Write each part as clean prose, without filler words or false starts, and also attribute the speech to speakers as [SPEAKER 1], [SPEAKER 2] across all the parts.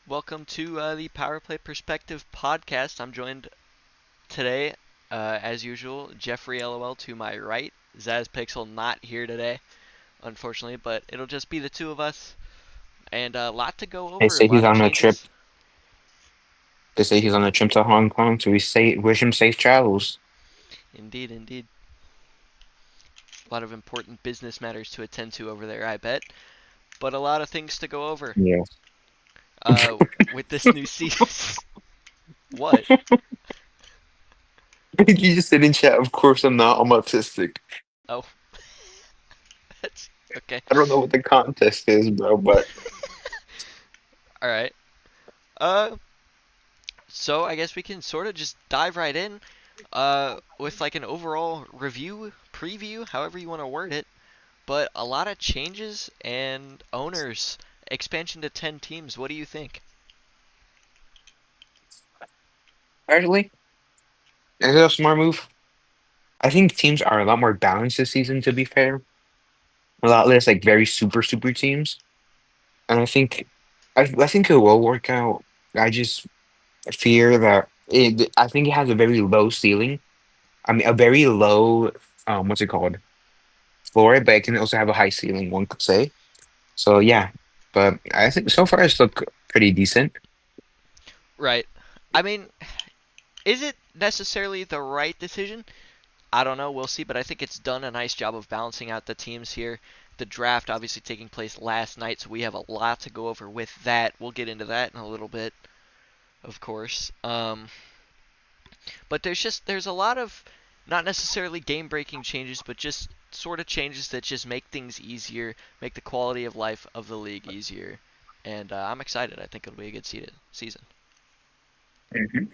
[SPEAKER 1] Welcome to the Power Play Perspective podcast. I'm joined today, as usual, Jeffrey LOL to my right. Zaz Pixel not here today, unfortunately, but it'll just be the two of us, and a lot to go
[SPEAKER 2] They
[SPEAKER 1] over, a
[SPEAKER 2] say
[SPEAKER 1] lot
[SPEAKER 2] he's
[SPEAKER 1] of
[SPEAKER 2] on a trip.
[SPEAKER 1] changes.
[SPEAKER 2] They say he's on a trip to Hong Kong, so we say wish him safe travels.
[SPEAKER 1] Indeed, indeed. A lot of important business matters to attend to over there, I bet, but a lot of things to go over
[SPEAKER 2] Yeah.
[SPEAKER 1] uh, with this new season. What?
[SPEAKER 2] You just said in chat, of course I'm not, I'm autistic.
[SPEAKER 1] Oh, that's okay.
[SPEAKER 2] I don't know what the contest is, bro, but
[SPEAKER 1] All right. Uh, So I guess we can sort of just dive right in with like an overall review, preview, however you want to word it. But a lot of changes and owners, expansion to 10 teams. What do you think?
[SPEAKER 2] actually, is it a smart move? I think teams are a lot more balanced this season, to be fair. A lot less like very super teams. And I think it will work out. I just fear that I think it has a very low ceiling. I mean a very low what's it called? Floor, but it can also have a high ceiling, one could say. So yeah, but I think so far it's looked pretty decent.
[SPEAKER 1] Right. I mean, is it necessarily the right decision? I don't know. We'll see. But I think it's done a nice job of balancing out the teams here. The draft obviously taking place last night, so we have a lot to go over with that. We'll get into that in a little bit, of course. But there's a lot of not necessarily game breaking changes, but just sort of changes that just make things easier, make the quality of life of the league easier. And I'm excited. I think it'll be a good season.
[SPEAKER 2] Mhm.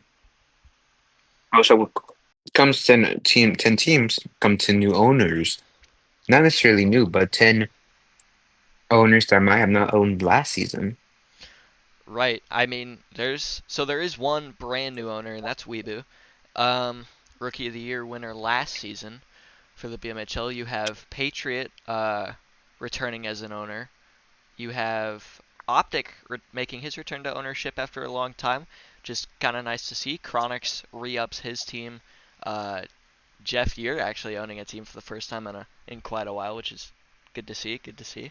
[SPEAKER 2] Also, when it comes to 10 teams, come to new owners. Not necessarily new, but 10 owners that might have not owned last season.
[SPEAKER 1] Right. I mean, there is one brand new owner, and that's Weebu. Um, Rookie of the Year winner last season for the BMHL. You have Patriot returning as an owner. You have Optic making his return to ownership after a long time. Just kind of nice to see. Chronix re-ups his team. Uh, Jeff, you're actually owning a team for the first time in quite a while, which is good to see. Good to see.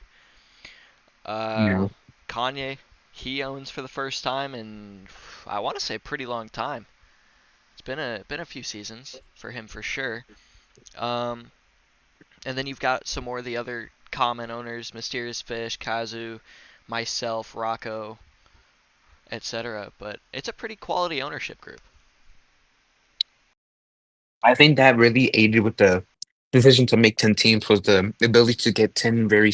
[SPEAKER 1] Uh,
[SPEAKER 2] Yeah.
[SPEAKER 1] Kanye, he owns for the first time in I want to say a pretty long time. It's been a few seasons for him for sure. Um, and then you've got some more of the other common owners: Mysterious Fish, Kazu, myself, Rocco, etc. But it's a pretty quality ownership group.
[SPEAKER 2] I think that really aided with the decision to make 10 teams was the ability to get 10 very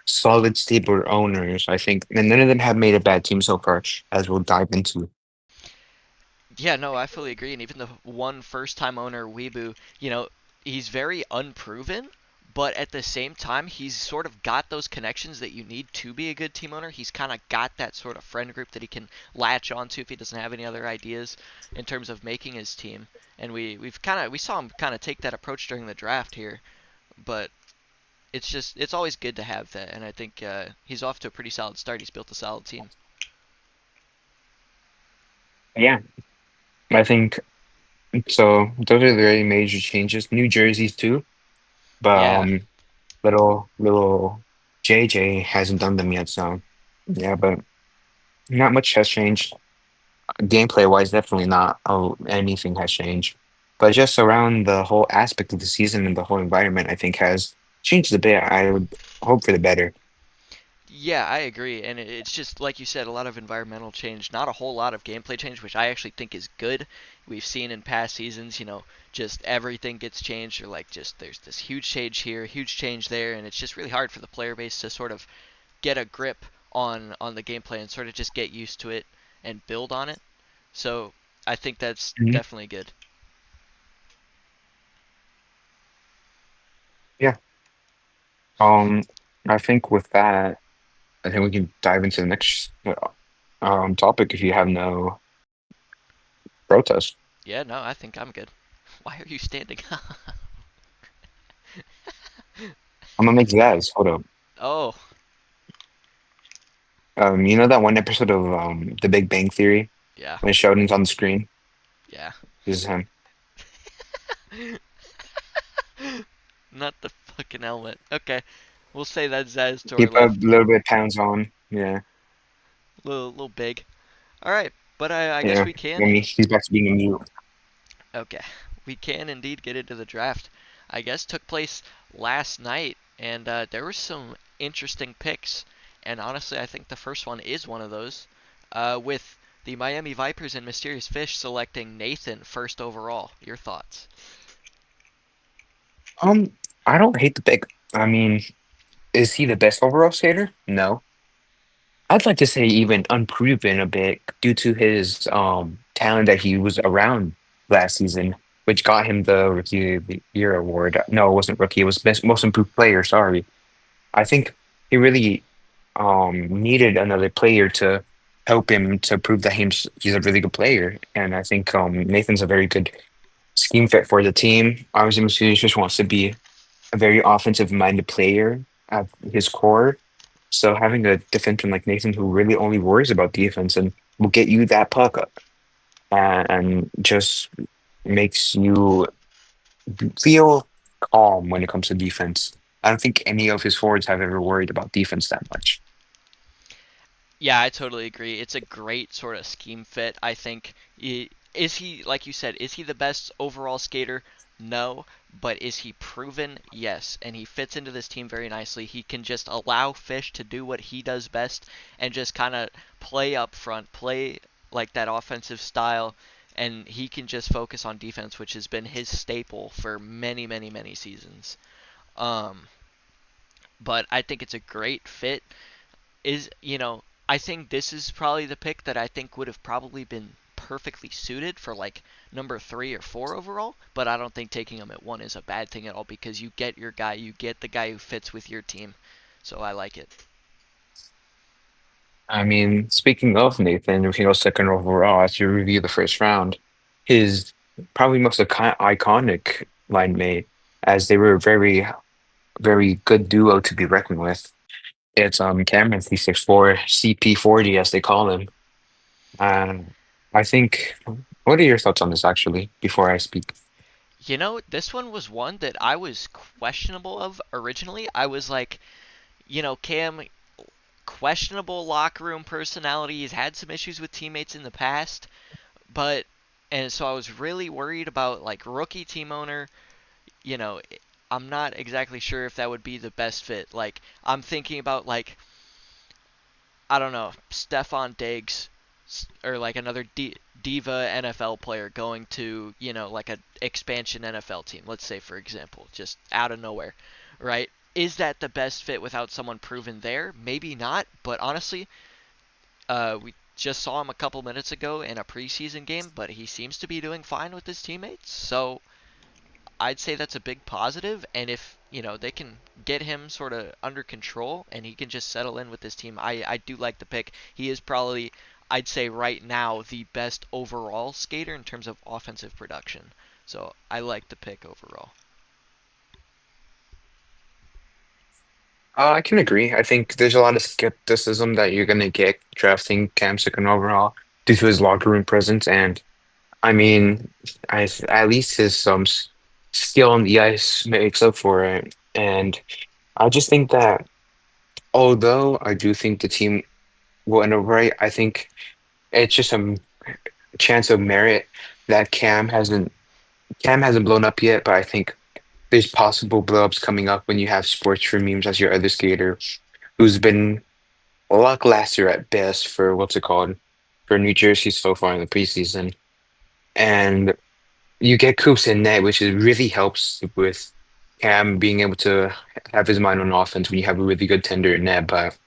[SPEAKER 2] solid, stable owners, I think. And none of them have made a bad team so far, as we'll dive into.
[SPEAKER 1] Yeah, no, I fully agree. And even the one first-time owner, Weebu, he's very unproven, but at the same time, he's sort of got those connections that you need to be a good team owner. He's kind of got that sort of friend group that he can latch onto if he doesn't have any other ideas in terms of making his team. And we saw him kind of take that approach during the draft here, but it's always good to have that. And I think he's off to a pretty solid start. He's built a solid team.
[SPEAKER 2] Yeah, I think so. Those are the very major changes. New jerseys too, but
[SPEAKER 1] Yeah,
[SPEAKER 2] little JJ hasn't done them yet. So yeah, but not much has changed. Gameplay wise, definitely not. Oh, anything has changed, but just around the whole aspect of the season and the whole environment, I think has changed a bit. I would hope for the better.
[SPEAKER 1] Yeah, I agree. And it's just, like you said, a lot of environmental change, not a whole lot of gameplay change, which I actually think is good. We've seen in past seasons, just everything gets changed, or like just there's this huge change here, huge change there, and it's just really hard for the player base to sort of get a grip on the gameplay and sort of just get used to it and build on it. So I think that's
[SPEAKER 2] Mhm.
[SPEAKER 1] definitely good.
[SPEAKER 2] Yeah. Um, I think with that, I think we can dive into the next topic if you have no protest.
[SPEAKER 1] Yeah, no, I think I'm good. Why are you standing up?
[SPEAKER 2] I'm gonna make Zaz. Hold up.
[SPEAKER 1] Oh,
[SPEAKER 2] You know that one episode of The Big Bang Theory
[SPEAKER 1] Yeah,
[SPEAKER 2] when Sheldon's on the screen?
[SPEAKER 1] yeah.
[SPEAKER 2] This is him.
[SPEAKER 1] Not the fucking helmet. Okay, we'll say that's Zaz to
[SPEAKER 2] He
[SPEAKER 1] our
[SPEAKER 2] put a
[SPEAKER 1] left.
[SPEAKER 2] little bit of pounds on. Yeah,
[SPEAKER 1] Little big. All right, but I guess
[SPEAKER 2] yeah.
[SPEAKER 1] we
[SPEAKER 2] I
[SPEAKER 1] can.
[SPEAKER 2] mean, he's back to being a mute.
[SPEAKER 1] Okay, we can indeed get into the draft. I guess took place last night, and there were some interesting picks. And honestly, I think the first one is one of those, with the Miami Vipers and Mysterious Fish selecting Nathan first overall. Your thoughts?
[SPEAKER 2] Um, I don't hate the pick. I mean, is he the best overall skater? No. I'd like to say even unproven a bit due to his talent that he was around last season, which got him the Rookie of the Year award. No, it wasn't rookie. It was best most improved player. Sorry. I think he really needed another player to help him to prove that he's a really good player. And I think Nathan's a very good scheme fit for the team. Obviously, Mercedes just wants to be a very offensive minded player at his core. So having a defenseman like Nathan who really only worries about defense and will get you that puck up and just makes you feel calm when it comes to defense. I don't think any of his forwards have ever worried about defense that much.
[SPEAKER 1] Yeah, I totally agree. It's a great sort of scheme fit. I think is he, like you said, is he the best overall skater? No, but is he proven? Yes, and he fits into this team very nicely. He can just allow Fish to do what he does best and just kind of play up front, play like that offensive style, and he can just focus on defense, which has been his staple for many, many, many seasons. Um, but I think it's a great fit. I think this is probably the pick that I think would have probably been perfectly suited for like number 3 or 4 overall, but I don't think taking him at 1 is a bad thing at all because you get your guy, you get the guy who fits with your team. So I like it.
[SPEAKER 2] I mean, speaking of Nathan, if he goes second overall, as you review the first round, his probably most iconic line mate, as they were a very good duo to be reckoned with. It's Cameron 364 CP40 as they call him. Um, I think. What are your thoughts on this actually? Before I speak,
[SPEAKER 1] This one was one that I was questionable of originally. I was like, Cam, questionable locker room personality. He's had some issues with teammates in the past, but and so I was really worried about like rookie team owner. you know, I'm not exactly sure if that would be the best fit. Like, I'm thinking about like I don't know, Stefan Diggs or like another diva NFL player going to like a expansion NFL team. Let's say for example, just out of nowhere, right? Is that the best fit without someone proven there? Maybe not, but honestly, we just saw him a couple minutes ago in a preseason game, but he seems to be doing fine with his teammates. So I'd say that's a big positive, and if they can get him sort of under control and he can just settle in with this team, I do like the pick. He is probably, I'd say right now, the best overall skater in terms of offensive production. So I like the pick overall.
[SPEAKER 2] I can agree. I think there's a lot of skepticism that you're going to get drafting Cam second overall due to his locker room presence, and I mean, at least his skill on the ice makes up for it. And I just think that although I do think the team will end up right, I think it's just a chance of merit that Cam hasn't blown up yet, but I think there's possible blow-ups coming up when you have Sports for Memes as your other skater who's been lackluster at best for what's it called for New Jersey so far in the preseason. And you get Coops in net, which is really helps with Cam being able to have his mind on offense when you have a really good tender in net. But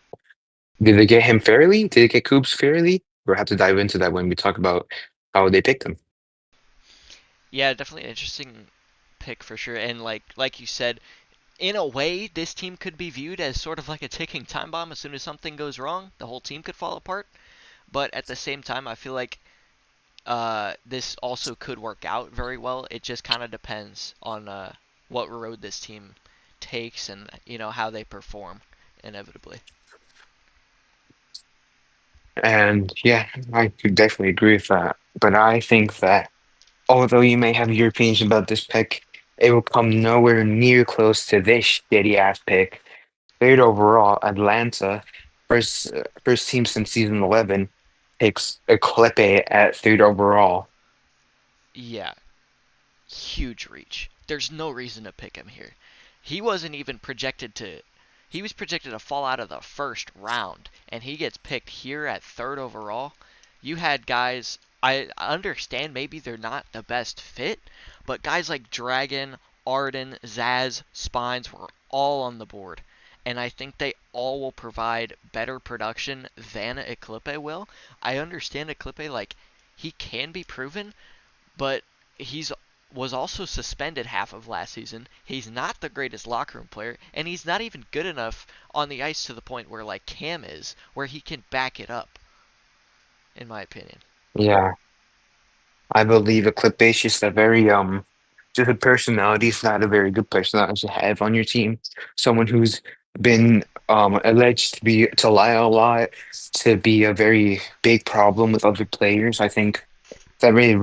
[SPEAKER 2] did they get him fairly? Did they get Coops fairly? We'll have to dive into that when we talk about how they picked him.
[SPEAKER 1] Yeah, definitely an interesting pick for sure. And like you said, in a way, this team could be viewed as sort of like a ticking time bomb. As soon as something goes wrong, the whole team could fall apart. But at the same time, I feel like this also could work out very well. It just kind of depends on what road this team takes and how they perform inevitably.
[SPEAKER 2] And yeah, I could definitely agree with that. But I think that although you may have your opinions about this pick, it will come nowhere near close to this shitty ass pick. Third overall, Atlanta, first team since season 11, takes a Clippe at third overall.
[SPEAKER 1] Yeah, huge reach. There's no reason to pick him here. He wasn't even projected to. He was projected to fall out of the first round, and he gets picked here at third overall. You had guys. I understand maybe they're not the best fit, but guys like Dragon, Arden, Zaz, Spines were all on the board. And I think they all will provide better production than Eclipse will. I understand Eclipse, like, he can be proven, but he's was also suspended half of last season. He's not the greatest locker room player, and he's not even good enough on the ice to the point where like Cam is, where he can back it up, in my opinion.
[SPEAKER 2] Yeah, I believe Eclipse is just a very just a personality. It's not a very good personality to have on your team. Someone who's been alleged to lie a lot, to be a very big problem with other players. I think that really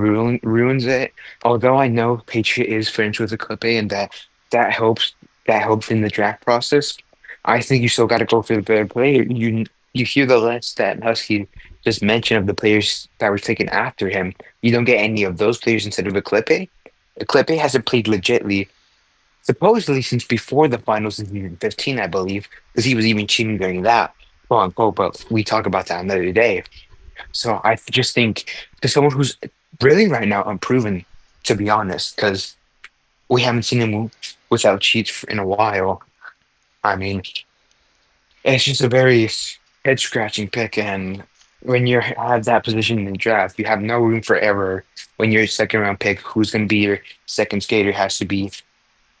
[SPEAKER 2] ruins it. Although I know Patriot is friends with Eclipse and that helps that helps in the draft process. I think you still got to go for the better player. You hear the list that Husky just mentioned of the players that were taken after him. You don't get any of those players instead of Eclipse. Eclipse hasn't played legitly, supposedly since before the finals in season 15, I believe, because he was even cheating during that, quote unquote. But we talk about that another day. So I just think to someone who's really right now unproven, to be honest, because we haven't seen him without cheats in a while. I mean, it's just a very head scratching pick, and when you have that position in the draft, you have no room for error. When you're a second round pick, who's going to be your second skater has to be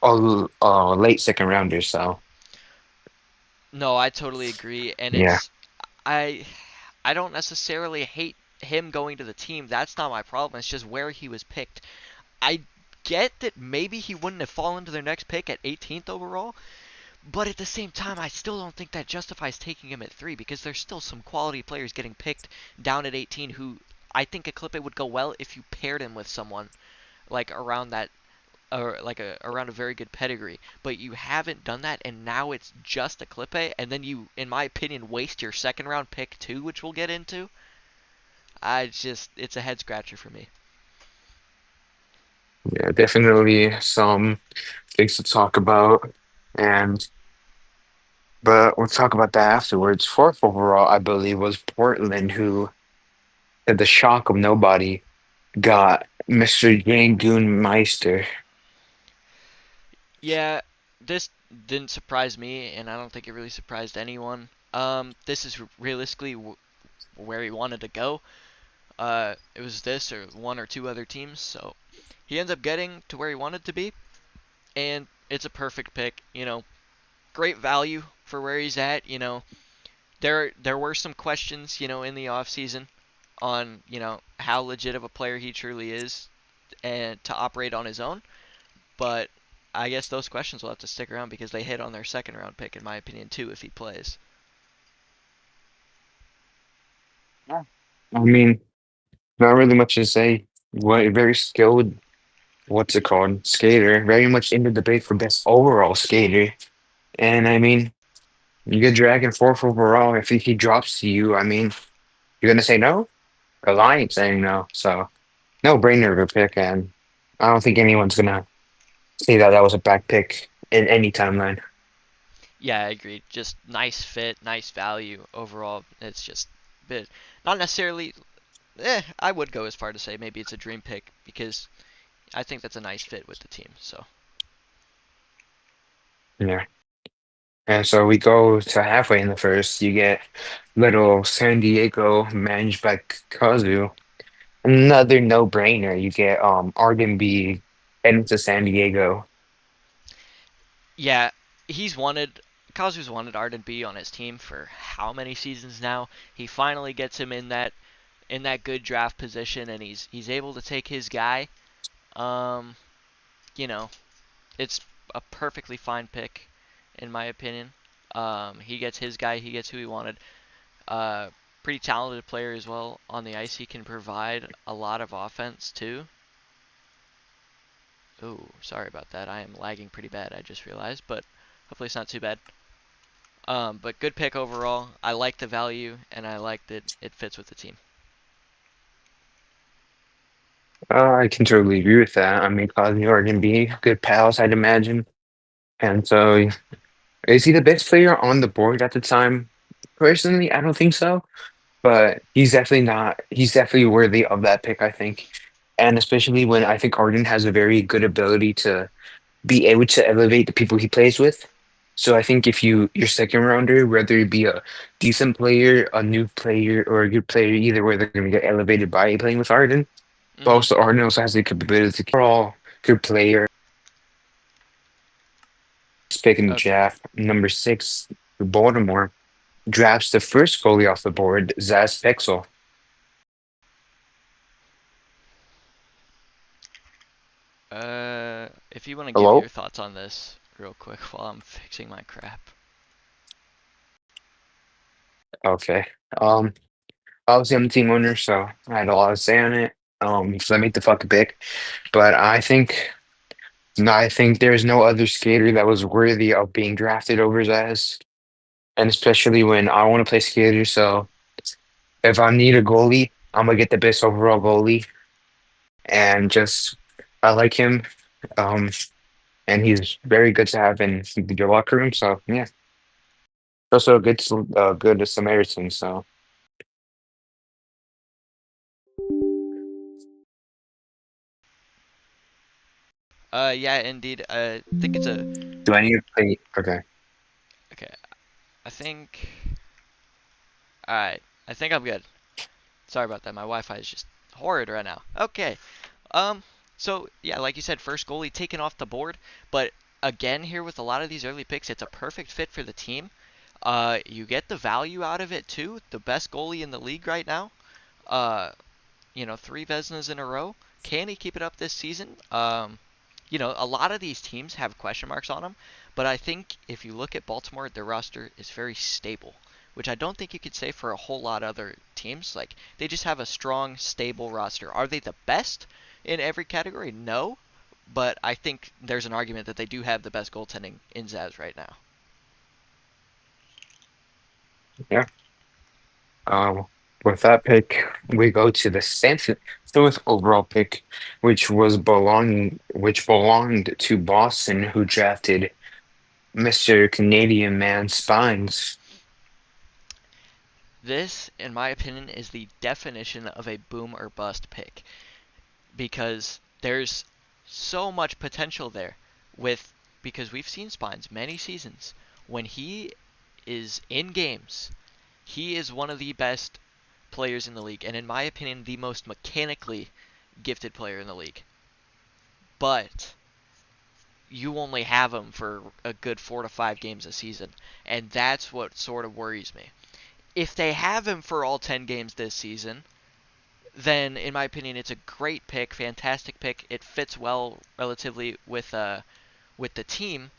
[SPEAKER 2] a late second rounder. So
[SPEAKER 1] No, I totally agree, and
[SPEAKER 2] yeah,
[SPEAKER 1] I I don't necessarily hate him going to the team. That's not my problem. It's just where he was picked. I get that maybe he wouldn't have fallen to their next pick at 18th overall, but at the same time, I still don't think that justifies taking him at 3 because there's still some quality players getting picked down at 18 who I think Eclipse would go well if you paired him with someone like around that or like around a very good pedigree. But you haven't done that, and now it's just Eclipse, and then you, in my opinion, waste your second round pick too, which we'll get into. It's a head scratcher for me.
[SPEAKER 2] yeah, definitely some things to talk about, and but we'll talk about that afterwards. Fourth overall, I believe, was Portland, who, at the shock of nobody, got Mr. Yangoon Meister.
[SPEAKER 1] Yeah, this didn't surprise me, and I don't think it really surprised anyone. This is realistically where he wanted to go. It was this or one or two other teams, so he ends up getting to where he wanted to be, and it's a perfect pick. Great value for where he's at. There were some questions, in the off season on how legit of a player he truly is and to operate on his own. But I guess those questions will have to stick around because they hit on their second round pick, in my opinion, too, if he plays.
[SPEAKER 2] Yeah. I mean, not really much to say. What very skilled, what's it called? Skater. Very much in the debate for best overall skater. And I mean, you get Dragon fourth overall. If he drops to you, I mean, you're gonna say no? Because I ain't saying no. So no brainer of a pick, and I don't think anyone's gonna say that that was a bad pick in any timeline.
[SPEAKER 1] Yeah, I agree. Just nice fit, nice value overall. It's just bit not necessarily. I would go as far to say maybe it's a dream pick because I think that's a nice fit with the team. So
[SPEAKER 2] Yeah. And so we go to halfway in the first. You get little San Diego managed by Kazu. Another no-brainer. You get Arden B heading to San Diego.
[SPEAKER 1] yeah, he's wanted. Kazu's wanted Arden B on his team for how many seasons now? He finally gets him in that good draft position, and he's able to take his guy. Um, you know, it's a perfectly fine pick, in my opinion. He gets his guy. He gets who he wanted. Uh, pretty talented player as well on the ice. He can provide a lot of offense too. Oh, sorry about that. I am lagging pretty bad, I just realized, but hopefully it's not too bad. But good pick overall. I like the value, and I like that it fits with the team.
[SPEAKER 2] I can totally agree with that. I mean, Cosme are going to be good pals, I'd imagine. And so, is he the best player on the board at the time? Personally, I don't think so. But he's definitely not. He's definitely worthy of that pick, I think. And especially when I think Arden has a very good ability to be able to elevate the people he plays with. So I think if your second rounder, whether it be a decent player, a new player, or a good player, either way, they're going to get elevated by playing with Arden. But
[SPEAKER 1] Mm-hmm.
[SPEAKER 2] also Arden also has the capability to overall good player. He's picking the
[SPEAKER 1] Okay.
[SPEAKER 2] draft number 6, Baltimore drafts the first goalie off the board, Zaz Pexel.
[SPEAKER 1] If you want to give your
[SPEAKER 2] Hello?
[SPEAKER 1] thoughts on this real quick while I'm fixing my crap.
[SPEAKER 2] Okay. Um, Obviously, I'm the team owner, so I had a lot to say on it. So I made the fucking pick. But I think there's no other skater that was worthy of being drafted over Zaz. And especially when I want to play skater, so if I need a goalie, I'm gonna get the best overall goalie. And just I like him. Um, and he's very good to have in your locker room. So yeah, also a good Samaritan. So
[SPEAKER 1] Yeah, indeed. I think it's a
[SPEAKER 2] do I need to play? Okay.
[SPEAKER 1] okay. I think. All right. I think I'm good. Sorry about that. My Wi-Fi is just horrid right now. Okay. Um. So yeah, like you said, first goalie taken off the board, but again here with a lot of these early picks, it's a perfect fit for the team. You get the value out of it too. The best goalie in the league right now. Uh, 3 Vezinas in a row. Can he keep it up this season? A lot of these teams have question marks on them, but I think if you look at Baltimore, their roster is very stable, which I don't think you could say for a whole lot of other teams. Like, they just have a strong, stable roster. Are they the best in every category? No, but I think there's an argument that they do have the best goaltending in Zaz right now.
[SPEAKER 2] Yeah. Um, with that pick, we go to the seventh overall pick, which belonged to Boston, who drafted Mr. Canadian Man Spines.
[SPEAKER 1] This, in my opinion, is the definition of a boom or bust pick, because there's so much potential there with because we've seen Spines many seasons. When he is in games, he is one of the best players in the league, and in my opinion, the most mechanically gifted player in the league. But you only have him for a good 4 to 5 games a season, and that's what sort of worries me. If they have him for all 10 games this season, then in my opinion it's a great pick, fantastic pick. It fits well relatively with the team.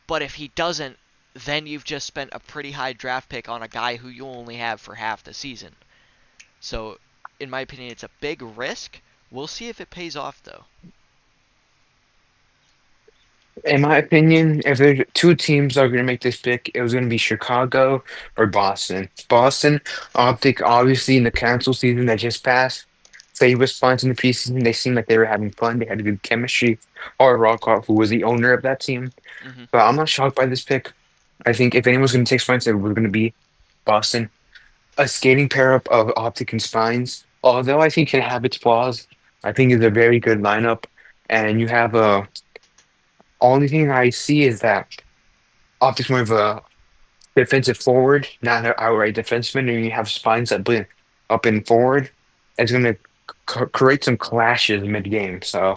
[SPEAKER 1] But if he doesn't, then you've just spent a pretty high draft pick on a guy who you only have for half the season. So in my opinion it's a big risk. We'll see if it pays off though.
[SPEAKER 2] In my opinion, if there's two teams that are going to make this pick, it was going to be Chicago or Boston. Boston, Optic, obviously in the cancel season that just passed, say response in the preseason, they seemed like they were having fun. They had good chemistry. Or Rockoff, who was the owner of that team.
[SPEAKER 1] Hmm.
[SPEAKER 2] But I'm not shocked by this pick. I think if anyone's going to take Spines, it was going to be Boston. A skating pair up of Optic and Spines, although I think can have its flaws, I think is a very good lineup. And you have a only thing I see is that Optic's more of a defensive forward, not an outright defenseman, and you have Spines up and forward. It's going to create some clashes mid-game. So,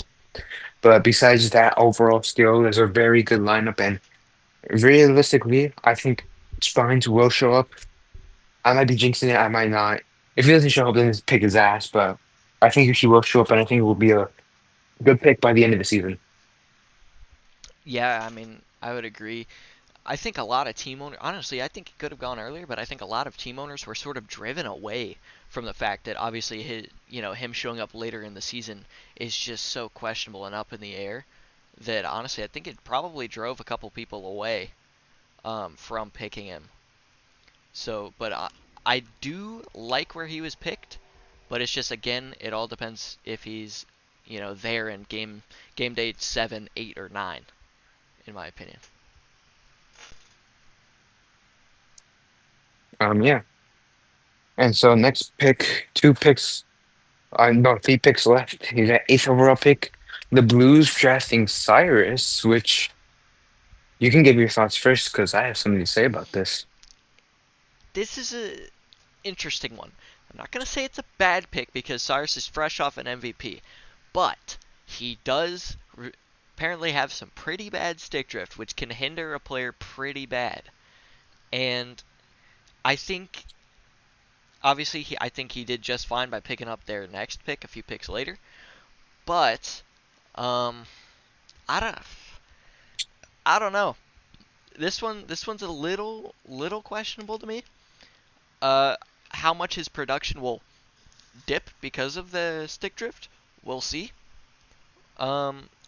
[SPEAKER 2] but besides that, overall skill is a very good lineup, and realistically, I think Spines will show up. I might be jinxing it, I might not. If he doesn't show up, then just pick his ass. But I think he will show up, and I think it will be a good pick by the end of the season.
[SPEAKER 1] Yeah, I mean I would agree. I think a lot of team owners, honestly, I think he could have gone earlier, but I think a lot of team owners were sort of driven away from the fact that obviously him showing up later in the season is just so questionable and up in the air that honestly, I think it probably drove a couple people away from picking him. So, but I do like where he was picked, but it's just again, it all depends if he's there in game day 7, 8, or 9, in my opinion.
[SPEAKER 2] Yeah. And so next pick, two picks, no, three picks left. He's at eighth overall pick. The Blues drafting Cyrus, which you can give your thoughts first because I have something to say about this.
[SPEAKER 1] This is a interesting one. I'm not going to say it's a bad pick because Cyrus is fresh off an MVP, but he does apparently have some pretty bad stick drift, which can hinder a player pretty bad. And I think, obviously, I think he did just fine by picking up their next pick a few picks later. But um, I don't, I don't know. This one's a little questionable to me. Uh, how much his production will dip because of the stick drift, we'll see.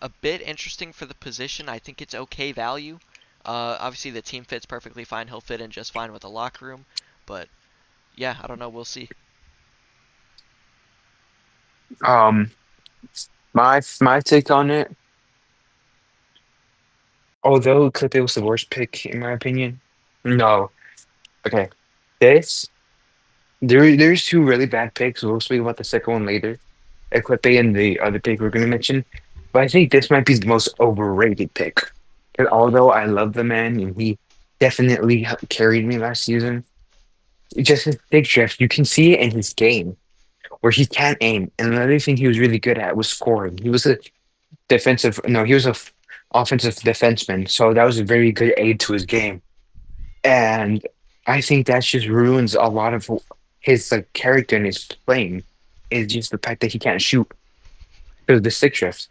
[SPEAKER 1] A bit interesting for the position. I think it's okay value. Obviously the team fits perfectly fine. He'll fit in just fine with the locker room. But yeah, I don't know. We'll see.
[SPEAKER 2] Um, my take on it, although Clippy was the worst pick in my opinion. No. Okay. This there's two really bad picks. We'll speak about the second one later. Equipe and the other pick we're gonna mention. But I think this might be the most overrated pick. And although I love the man and he definitely carried me last season, just his big drift, you can see it in his game where he can't aim. And another thing he was really good at was scoring. He was a he was a offensive defenseman, so that was a very good aid to his game. And I think that just ruins a lot of his like character and his playing. Is just the fact that he can't shoot because of the stick shift.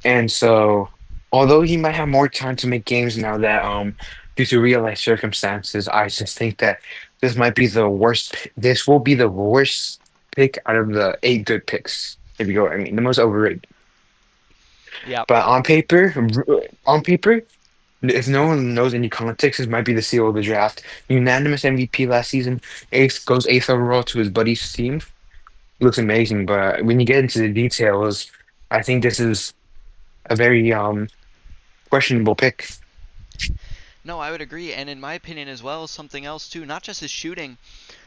[SPEAKER 2] And so, although he might have more time to make games now that due to real life circumstances, I just think that this might be the worst. This will be the worst pick out of the eight good picks. If you go, I mean, the most overrated.
[SPEAKER 1] Yeah.
[SPEAKER 2] But on paper, if no one knows any context, this might be the seal of the draft. Unanimous MVP last season. Eighth goes eighth overall to his buddy's team. Looks amazing, but when you get into the details, I think this is a very questionable pick.
[SPEAKER 1] No, I would agree. And in my opinion as well, something else too. Not just his shooting,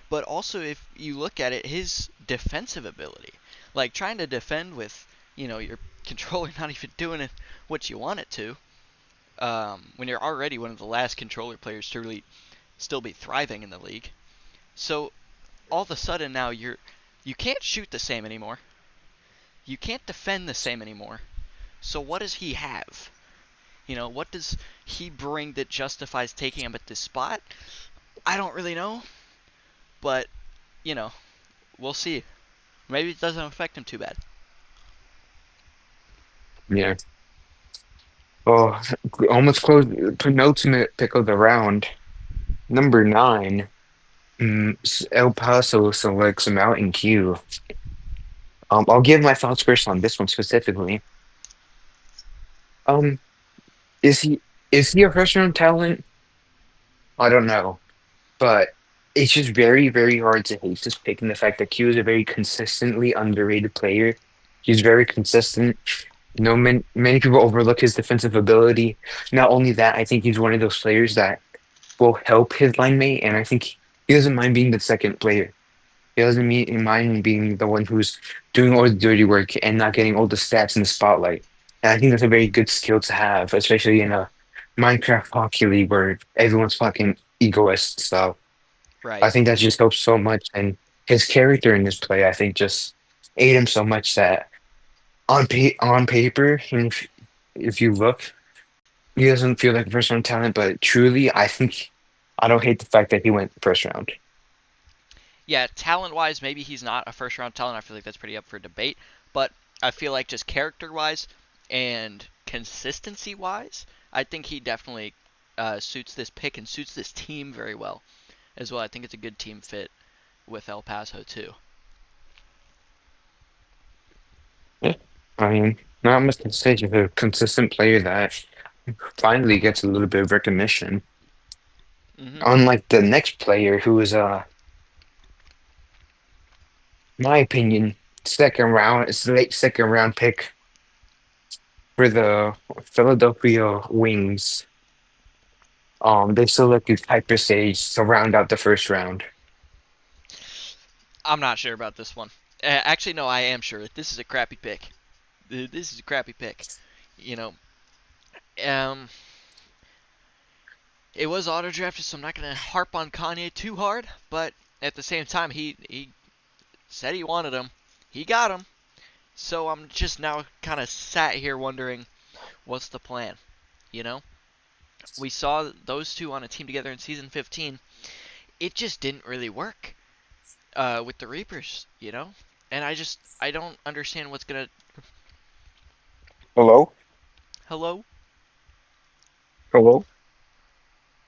[SPEAKER 1] but also if you look at it, his defensive ability. Like trying to defend with your controller not even doing it what you want it to. When you're already one of the last controller players to really still be thriving in the league. So all of a sudden now you can't shoot the same anymore. You can't defend the same anymore. So what does he have? What does he bring that justifies taking him at this spot? I don't really know, but you know, we'll see. Maybe it doesn't affect him too bad.
[SPEAKER 2] Yeah. Oh, almost close. Penultimate pick of the round. Number nine. El Paso selects Mountain Q. I'll give my thoughts first on this one specifically. Um, is he a first round talent? I don't know, but it's just very, very hard to hate this pick and the fact that Q is a very consistently underrated player. He's very consistent. Many people overlook his defensive ability. Not only that, I think he's one of those players that will help his line mate, and I think he doesn't mind being the second player. He doesn't mind being the one who's doing all the dirty work and not getting all the stats in the spotlight. And I think that's a very good skill to have, especially in a Minecraft hockey league where everyone's fucking egoists. So I
[SPEAKER 1] Right.
[SPEAKER 2] think that just helps so much. And his character in this play, I think, just aid him so much that on paper, and if you look, he doesn't feel like a first round talent, but truly, I think I don't hate the fact that he went first round.
[SPEAKER 1] Yeah, talent wise, maybe he's not a first round talent. I feel like that's pretty up for debate. But I feel like just character wise and consistency wise, I think he definitely suits this pick and suits this team very well as well. I think it's a good team fit with El Paso too.
[SPEAKER 2] Yeah. I mean, not much to say. Just a consistent player that finally gets a little bit of recognition.
[SPEAKER 1] Hmm.
[SPEAKER 2] Unlike the next player who is, my opinion, second round, it's late second round pick for the Philadelphia Wings. They selected Hyper Sage to round out the first round.
[SPEAKER 1] I'm not sure about this one. Actually, no, I am sure. This is a crappy pick. This is a crappy pick. You know, um, it was auto drafted, so I'm not gonna harp on Kanye too hard. But at the same time, he said he wanted him. He got him. So I'm just now kind of sat here wondering what's the plan. You know, we saw those two on a team together in season 15. It just didn't really work with the Reapers. You know, and I don't understand what's gonna.
[SPEAKER 2] Hello?
[SPEAKER 1] Hello.
[SPEAKER 2] Hello?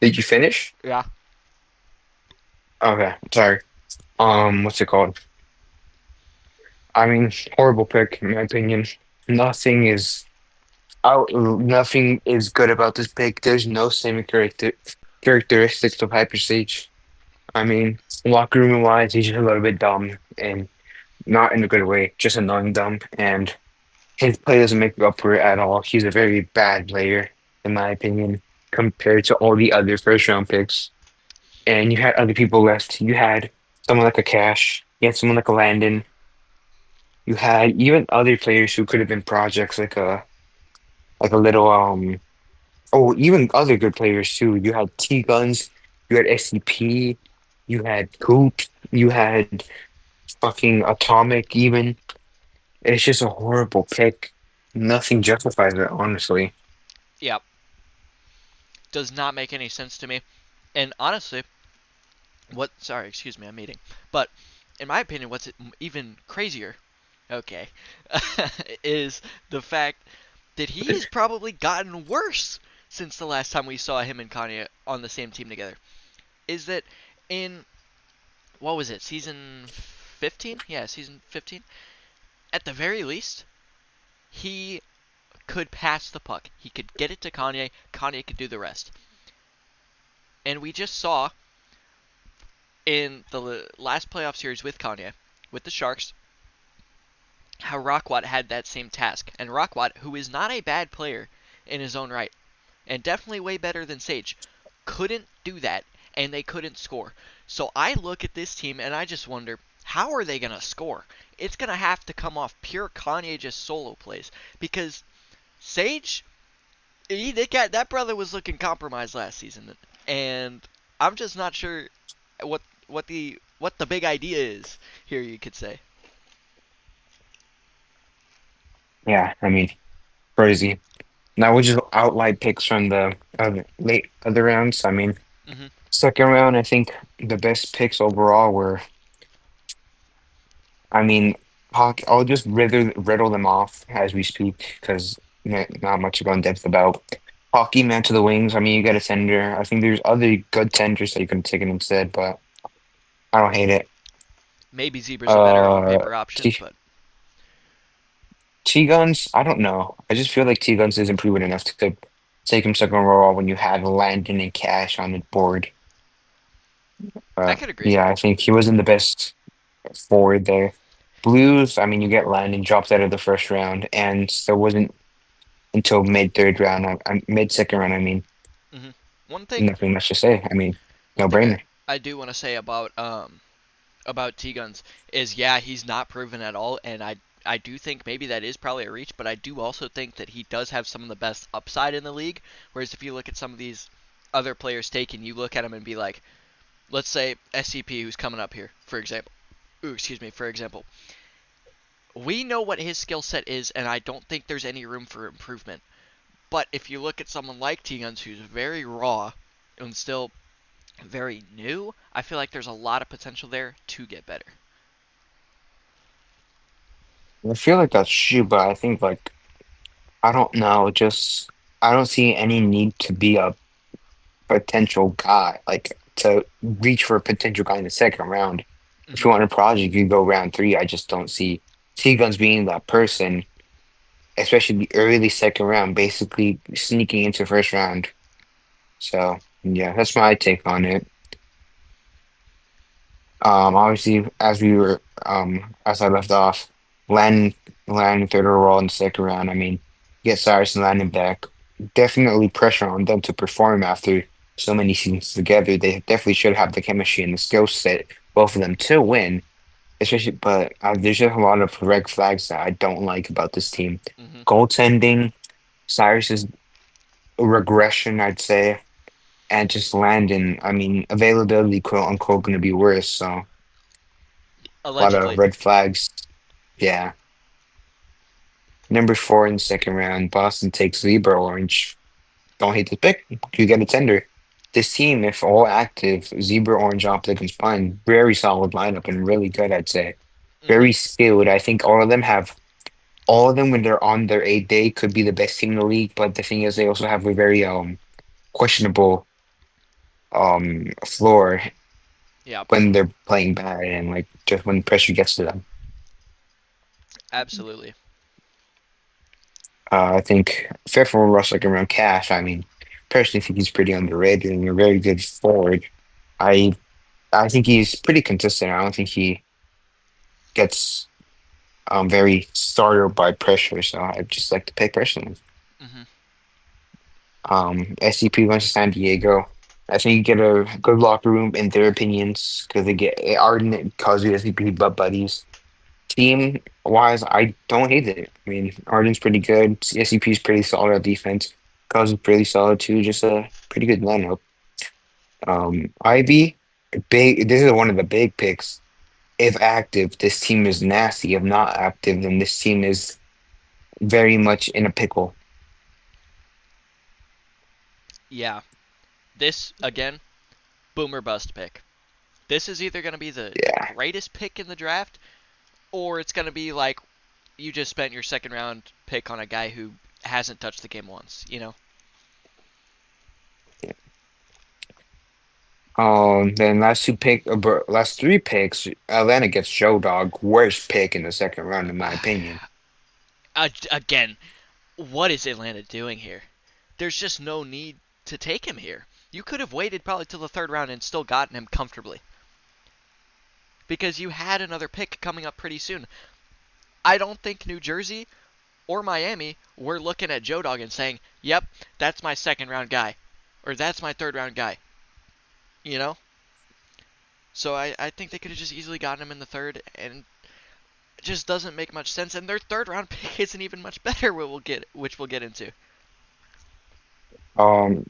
[SPEAKER 2] Did you finish?
[SPEAKER 1] Yeah.
[SPEAKER 2] Okay, sorry. What's it called? I mean, horrible pick, in my opinion. Nothing is nothing is good about this pick. There's no same characteristics of Hyper Sage. I mean, locker room wise, he's just a little bit dumb and not in a good way, just annoying dumb. And his play doesn't make up for it at all. He's a very bad player, in my opinion, compared to all the other first round picks. And you had other people left. You had someone like a Cash. You had someone like a Landon. You had even other players who could have been projects like a little oh, even other good players too. You had T Guns, you had SCP, you had Coop, you had fucking Atomic even. It's just a horrible pick. Nothing justifies it, honestly.
[SPEAKER 1] Yeah. Does not make any sense to me. And honestly, what? Sorry, excuse me, I'm eating. But in my opinion, what's even crazier? Okay, is the fact that he has probably gotten worse since the last time we saw him and Kanye on the same team together. Is that in what was it, season 15? Yeah, season 15. At the very least, he could pass the puck. He could get it to Kanye. Kanye could do the rest. And we just saw in the last playoff series with Kanye, with the Sharks, how Rockwat had that same task. And Rockwat, who is not a bad player in his own right, and definitely way better than Sage, couldn't do that, and they couldn't score. So I look at this team and I just wonder, how are they going to score? It's going to have to come off pure Kanye just solo plays. Because Sage, that brother was looking compromised last season. And I'm just not sure what what the big idea is here, you could say.
[SPEAKER 2] Yeah, I mean, crazy. Now we just outlied picks from the late other rounds. I mean,
[SPEAKER 1] Hmm.
[SPEAKER 2] second round, I think the best picks overall were, I mean, I'll just riddle them off as we speak because not much to go in depth about. Hockey Man to the Wings. I mean, you got a tender. I think there's other good tenders that you could have taken instead, but I don't hate it.
[SPEAKER 1] Maybe Zebra's a better on
[SPEAKER 2] Uh,
[SPEAKER 1] paper option,
[SPEAKER 2] T
[SPEAKER 1] but
[SPEAKER 2] T-Guns, I don't know. I just feel like T-Guns isn't proven enough to take him second overall when you have Landon and Cash on the board.
[SPEAKER 1] I could agree.
[SPEAKER 2] Yeah, I think he wasn't the best forward there. Blues, I mean, you get Landon dropped out of the first round, and so wasn't until mid third round, mid second round. I mean,
[SPEAKER 1] Hmm. One thing,
[SPEAKER 2] nothing much to say. I mean,
[SPEAKER 1] one
[SPEAKER 2] no
[SPEAKER 1] thing
[SPEAKER 2] brainer.
[SPEAKER 1] I do want to say about T Guns is, yeah, he's not proven at all, and I do think maybe that is probably a reach, but I do also think that he does have some of the best upside in the league. Whereas if you look at some of these other players taken, you look at them and be like, let's say SCP, who's coming up here, for example. Ooh, excuse me, for example. We know what his skill set is, and I don't think there's any room for improvement. But if you look at someone like T Guns, who's very raw and still very new, I feel like there's a lot of potential there to get better.
[SPEAKER 2] I feel like that's true, but I think like I don't know, just I don't see any need to be up. potential guy, like to reach for a potential guy in the second round. If
[SPEAKER 1] Hmm.
[SPEAKER 2] you want a project, you go round three. I just don't see T Guns being that person, especially the early second round, basically sneaking into first round. So yeah, that's my take on it. Obviously, as I left off, landing landing third overall in the second round. I mean, get Cyrus and Landon back. Definitely pressure on them to perform after so many seasons together. They definitely should have the chemistry and the skill set, both of them, to win. Especially, but there's just a lot of red flags that I don't like about this team.
[SPEAKER 1] Hmm.
[SPEAKER 2] Goaltending, Cyrus's regression, I'd say, and just Landon. I mean, availability, quote unquote, going to be worse. So a lot of
[SPEAKER 1] Allegedly.
[SPEAKER 2] red flags. Yeah. Number four in the second round, Boston takes Zebra Orange. Don't hate the pick. You get a tender. This team, if all active, Zebra Orange optic and Spine, very solid lineup and really good, I'd say.
[SPEAKER 1] Hmm.
[SPEAKER 2] Very skilled. I think all of them when they're on their A day could be the best team in the league. But the thing is, they also have a very questionable floor
[SPEAKER 1] Yeah,
[SPEAKER 2] when they're playing bad and like just when pressure gets to them.
[SPEAKER 1] absolutely.
[SPEAKER 2] I think fair for Russ like around Cash. I mean, personally think he's pretty underrated and a very good forward. I I think he's pretty consistent. I don't think he gets very startled by pressure, so I just like to pick personally.
[SPEAKER 1] Hmm.
[SPEAKER 2] SCP went to San Diego. I think you get a good locker room in their opinions because they get Arden and Kazu SCP butt buddies. Team wise, I don't hate it. I mean, Arden's pretty good. SCP is pretty solid at defense. Kazu's pretty solid too. Just a pretty good lineup. Ivy, big. This is one of the big picks. If active, this team is nasty. If not active, then this team is very much in a pickle.
[SPEAKER 1] Yeah. This, again, boomer bust pick. This is either going to be the
[SPEAKER 2] Yeah.
[SPEAKER 1] greatest pick in the draft, or it's going to be like you just spent your second round pick on a guy who hasn't touched the game once, you know?
[SPEAKER 2] Then last three picks, Atlanta gets Joe Dog, worst pick in the second round, in my opinion.
[SPEAKER 1] Again, what is Atlanta doing here? There's just no need to take him here. You could have waited probably till the third round and still gotten him comfortably because you had another pick coming up pretty soon. I don't think New Jersey or Miami were looking at Joe Dog and saying, "Yep, that's my second round guy," or "That's my third round guy." You know? So I think they could have just easily gotten him in the third, and it just doesn't make much sense. And their third round pick isn't even much better, which we'll get into.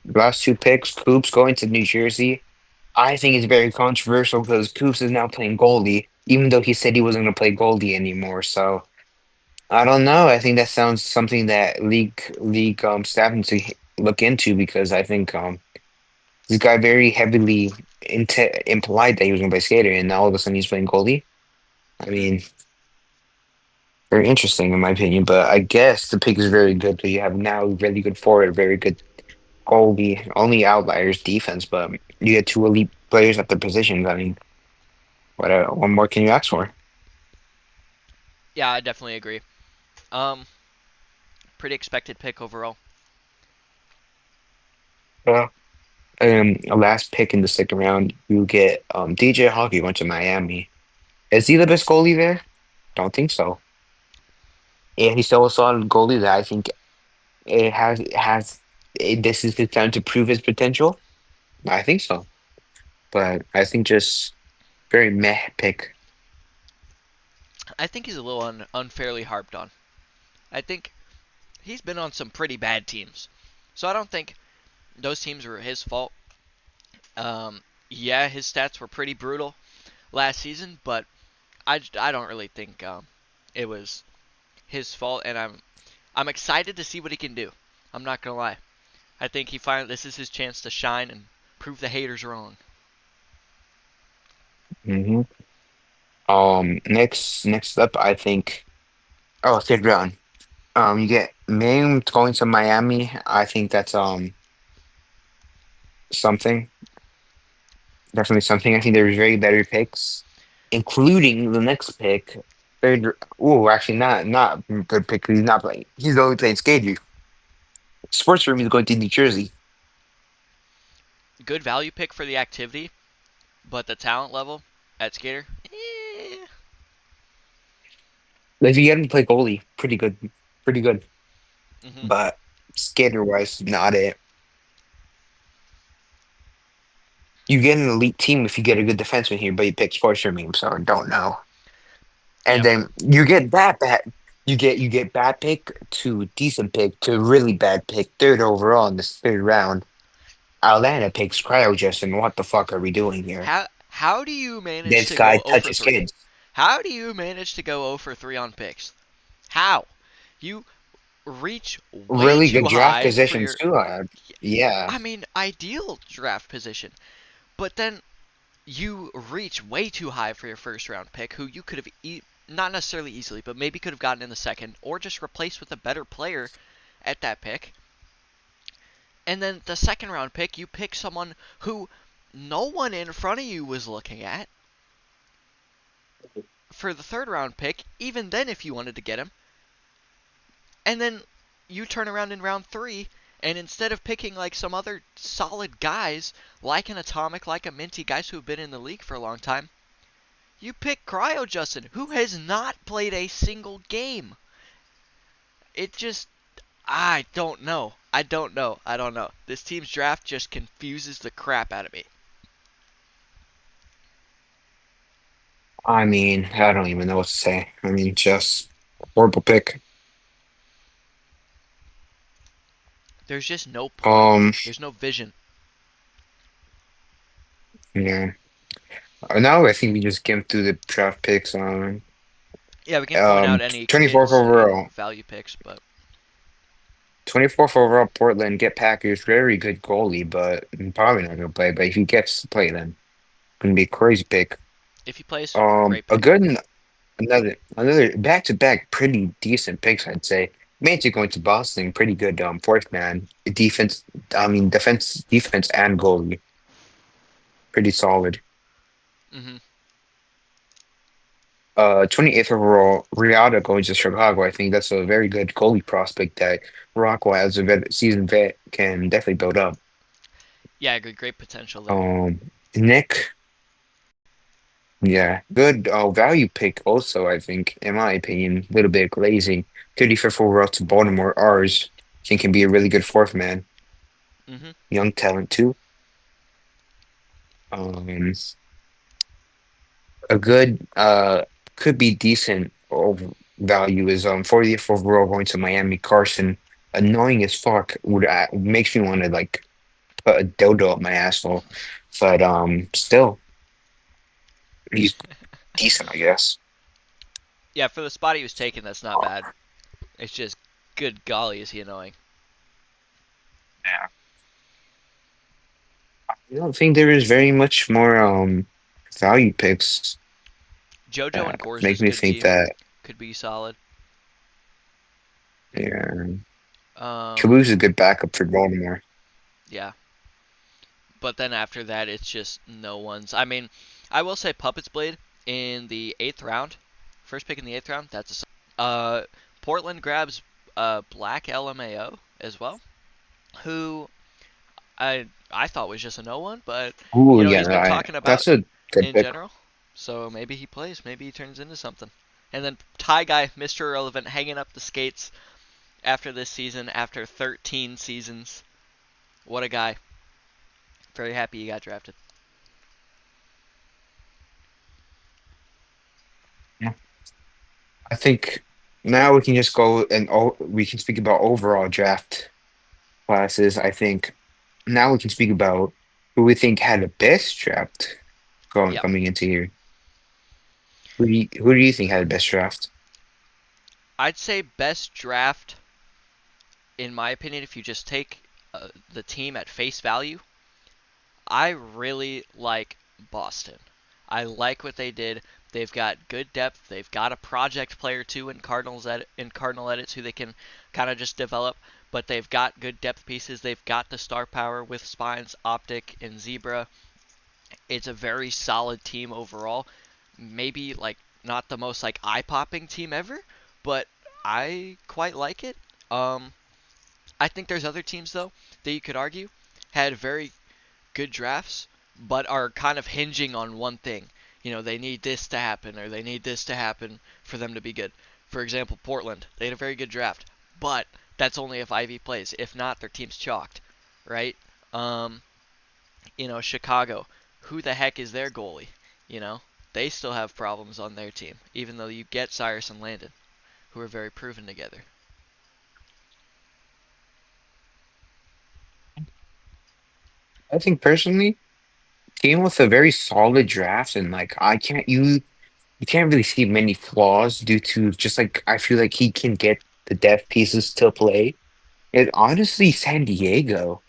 [SPEAKER 2] Last two picks, Coops going to New Jersey. I think it's very controversial because Coops is now playing goalie, even though he said he wasn't going to play goalie anymore. So I don't know. I think that sounds something that league staff needs to look into because I think this guy very heavily implied that he was going to play skater, and now all of a sudden he's playing goalie. I
[SPEAKER 1] Hmm.
[SPEAKER 2] mean, very interesting in my opinion. But I guess the pick is very good. So you have now really good forward, very good goalie. Only outliers defense, but you get two elite players at their positions. I mean, what more can you ask for?
[SPEAKER 1] Yeah, I definitely agree. Um, Pretty expected pick overall.
[SPEAKER 2] Yeah. A last pick in the second round, you get DJ Hockey went to Miami. Is he the best goalie there? Don't think so. And he's still a solid goalie that I think this is his time to prove his potential. I think so, but I think just very meh pick.
[SPEAKER 1] I think he's a little unfairly harped on. I think he's been on some pretty bad teams, so I don't think those teams were his fault. Yeah, his stats were pretty brutal last season, but I don't really think it was his fault, and I'm excited to see what he can do. I'm not gonna lie. I think he finally this is his chance to shine and prove the haters wrong.
[SPEAKER 2] hmm next up, I think. Oh, third round. You get Mame going to Miami. I think that's something. Definitely something. I think there's very better picks, including the next pick. Third. Oh, actually, not good pick. He's not playing. He's only playing Skater. Sports room is going to New Jersey.
[SPEAKER 1] Good value pick for the activity, but the talent level at Skater, eh.
[SPEAKER 2] Like, if you get him to play goalie, pretty good, pretty good.
[SPEAKER 1] Hmm.
[SPEAKER 2] But Skater wise, not it. You get an elite team if you get a good defenseman here, but you pick sports room, so I don't know. And
[SPEAKER 1] Yep.
[SPEAKER 2] then you get that bad. You get bad pick to decent pick to really bad pick, third overall in this third round. Atlanta picks Cryo Justin. What the fuck are we doing here?
[SPEAKER 1] How do you manage
[SPEAKER 2] This
[SPEAKER 1] to
[SPEAKER 2] guy
[SPEAKER 1] go 0 for
[SPEAKER 2] touches
[SPEAKER 1] 3?
[SPEAKER 2] kids.
[SPEAKER 1] How do you manage to go 0 for 3 on picks? How? You reach way
[SPEAKER 2] Really
[SPEAKER 1] too
[SPEAKER 2] good draft
[SPEAKER 1] high for
[SPEAKER 2] positions
[SPEAKER 1] your,
[SPEAKER 2] too. Yeah,
[SPEAKER 1] I mean, ideal draft position. But then you reach way too high for your first round pick, who you could have not necessarily easily, but maybe could have gotten in the second, or just replaced with a better player at that pick. And then the second round pick, you pick someone who no one in front of you was looking at. For the third round pick, even then, if you wanted to get him, and then you turn around in round three, and instead of picking like some other solid guys, like an Atomic, like a Minty, guys who have been in the league for a long time, you pick Cryo Justin, who has not played a single game. It just, I don't know. I don't know. I don't know. This team's draft just confuses the crap out of me.
[SPEAKER 2] I mean, I don't even know what to say. I mean, just horrible pick.
[SPEAKER 1] There's just no point.
[SPEAKER 2] Um,
[SPEAKER 1] There's no vision.
[SPEAKER 2] yeah. Now I think we just get through the draft picks.
[SPEAKER 1] Yeah, we can point out any
[SPEAKER 2] 24th
[SPEAKER 1] mid and
[SPEAKER 2] overall.
[SPEAKER 1] value picks, but
[SPEAKER 2] 24th overall, Portland get Packers. Very good goalie, but probably not gonna play. But if he gets to play, then gonna be a crazy pick.
[SPEAKER 1] if he plays, great
[SPEAKER 2] A
[SPEAKER 1] pick.
[SPEAKER 2] good another back to back, pretty decent picks, I'd say. Manti going to Boston, pretty good. Fourth man, defense. I mean, defense, and goalie, pretty solid.
[SPEAKER 1] Hmm.
[SPEAKER 2] 28th overall, Riata going to Chicago. I think that's a very good goalie prospect that Rockwell, as a seasoned vet, can definitely build up.
[SPEAKER 1] Yeah, great potential there.
[SPEAKER 2] Um, Nick, yeah, good value pick also, I think, in my opinion, a little bit lazy. 35th overall to Baltimore, ours. I think can be a really good fourth man.
[SPEAKER 1] Hmm.
[SPEAKER 2] Young talent too. Um, a good could be decent over value is 40th overall going to Miami Carson. Annoying as fuck would makes me want to like put a dildo up my asshole, but still he's decent, I guess.
[SPEAKER 1] Yeah, for the spot he was taking, that's not bad. It's just, good golly, is he annoying.
[SPEAKER 2] Yeah. I don't think there is very much more value picks
[SPEAKER 1] JoJo and
[SPEAKER 2] that make
[SPEAKER 1] Gorzus
[SPEAKER 2] me
[SPEAKER 1] could
[SPEAKER 2] think
[SPEAKER 1] be
[SPEAKER 2] that
[SPEAKER 1] solid.
[SPEAKER 2] yeah,
[SPEAKER 1] Um,
[SPEAKER 2] Caboose is a good backup for Baltimore.
[SPEAKER 1] yeah, but then after that, it's just no one's. I mean, I will say Puppets Blade in the eighth round, first pick in the eighth round. That's a Portland grabs Black LMAO as well, who I thought was just a no one, but
[SPEAKER 2] Ooh,
[SPEAKER 1] he's
[SPEAKER 2] yeah,
[SPEAKER 1] been talking about
[SPEAKER 2] that's a good
[SPEAKER 1] in
[SPEAKER 2] pick.
[SPEAKER 1] general. So maybe he plays, maybe he turns into something. And then Ty Guy, Mr. Irrelevant, hanging up the skates after this season, after 13 seasons. What a guy. Very happy he got drafted.
[SPEAKER 2] Yeah. I think now we can just go and we can speak about overall draft classes. I think now we can speak about who we think had the best draft
[SPEAKER 1] Yep.
[SPEAKER 2] coming into here. Who do you think had the best draft?
[SPEAKER 1] I'd say best draft, in my opinion, if you just take the team at face value, I really like Boston. I like what they did. They've got good depth. They've got a project player too in Cardinal Edits who they can kind of just develop. but they've got good depth pieces. They've got the star power with Spines, Optic, and Zebra. It's a very solid team overall. Maybe like not the most like eye-popping team ever, but I quite like it. I think there's other teams though that you could argue had very good drafts, but are kind of hinging on one thing. You know, they need this to happen or they need this to happen for them to be good. For example, Portland, they had a very good draft, but that's only if Ivy plays. If not, their team's chalked, right? Um, Chicago, who the heck is their goalie? You know, they still have problems on their team, even though you get Cyrus and Landon, who are very proven together.
[SPEAKER 2] I think personally, team with a very solid draft and like I can't you can't really see many flaws due to just like I feel like he can get the depth pieces to play. It honestly San Diego.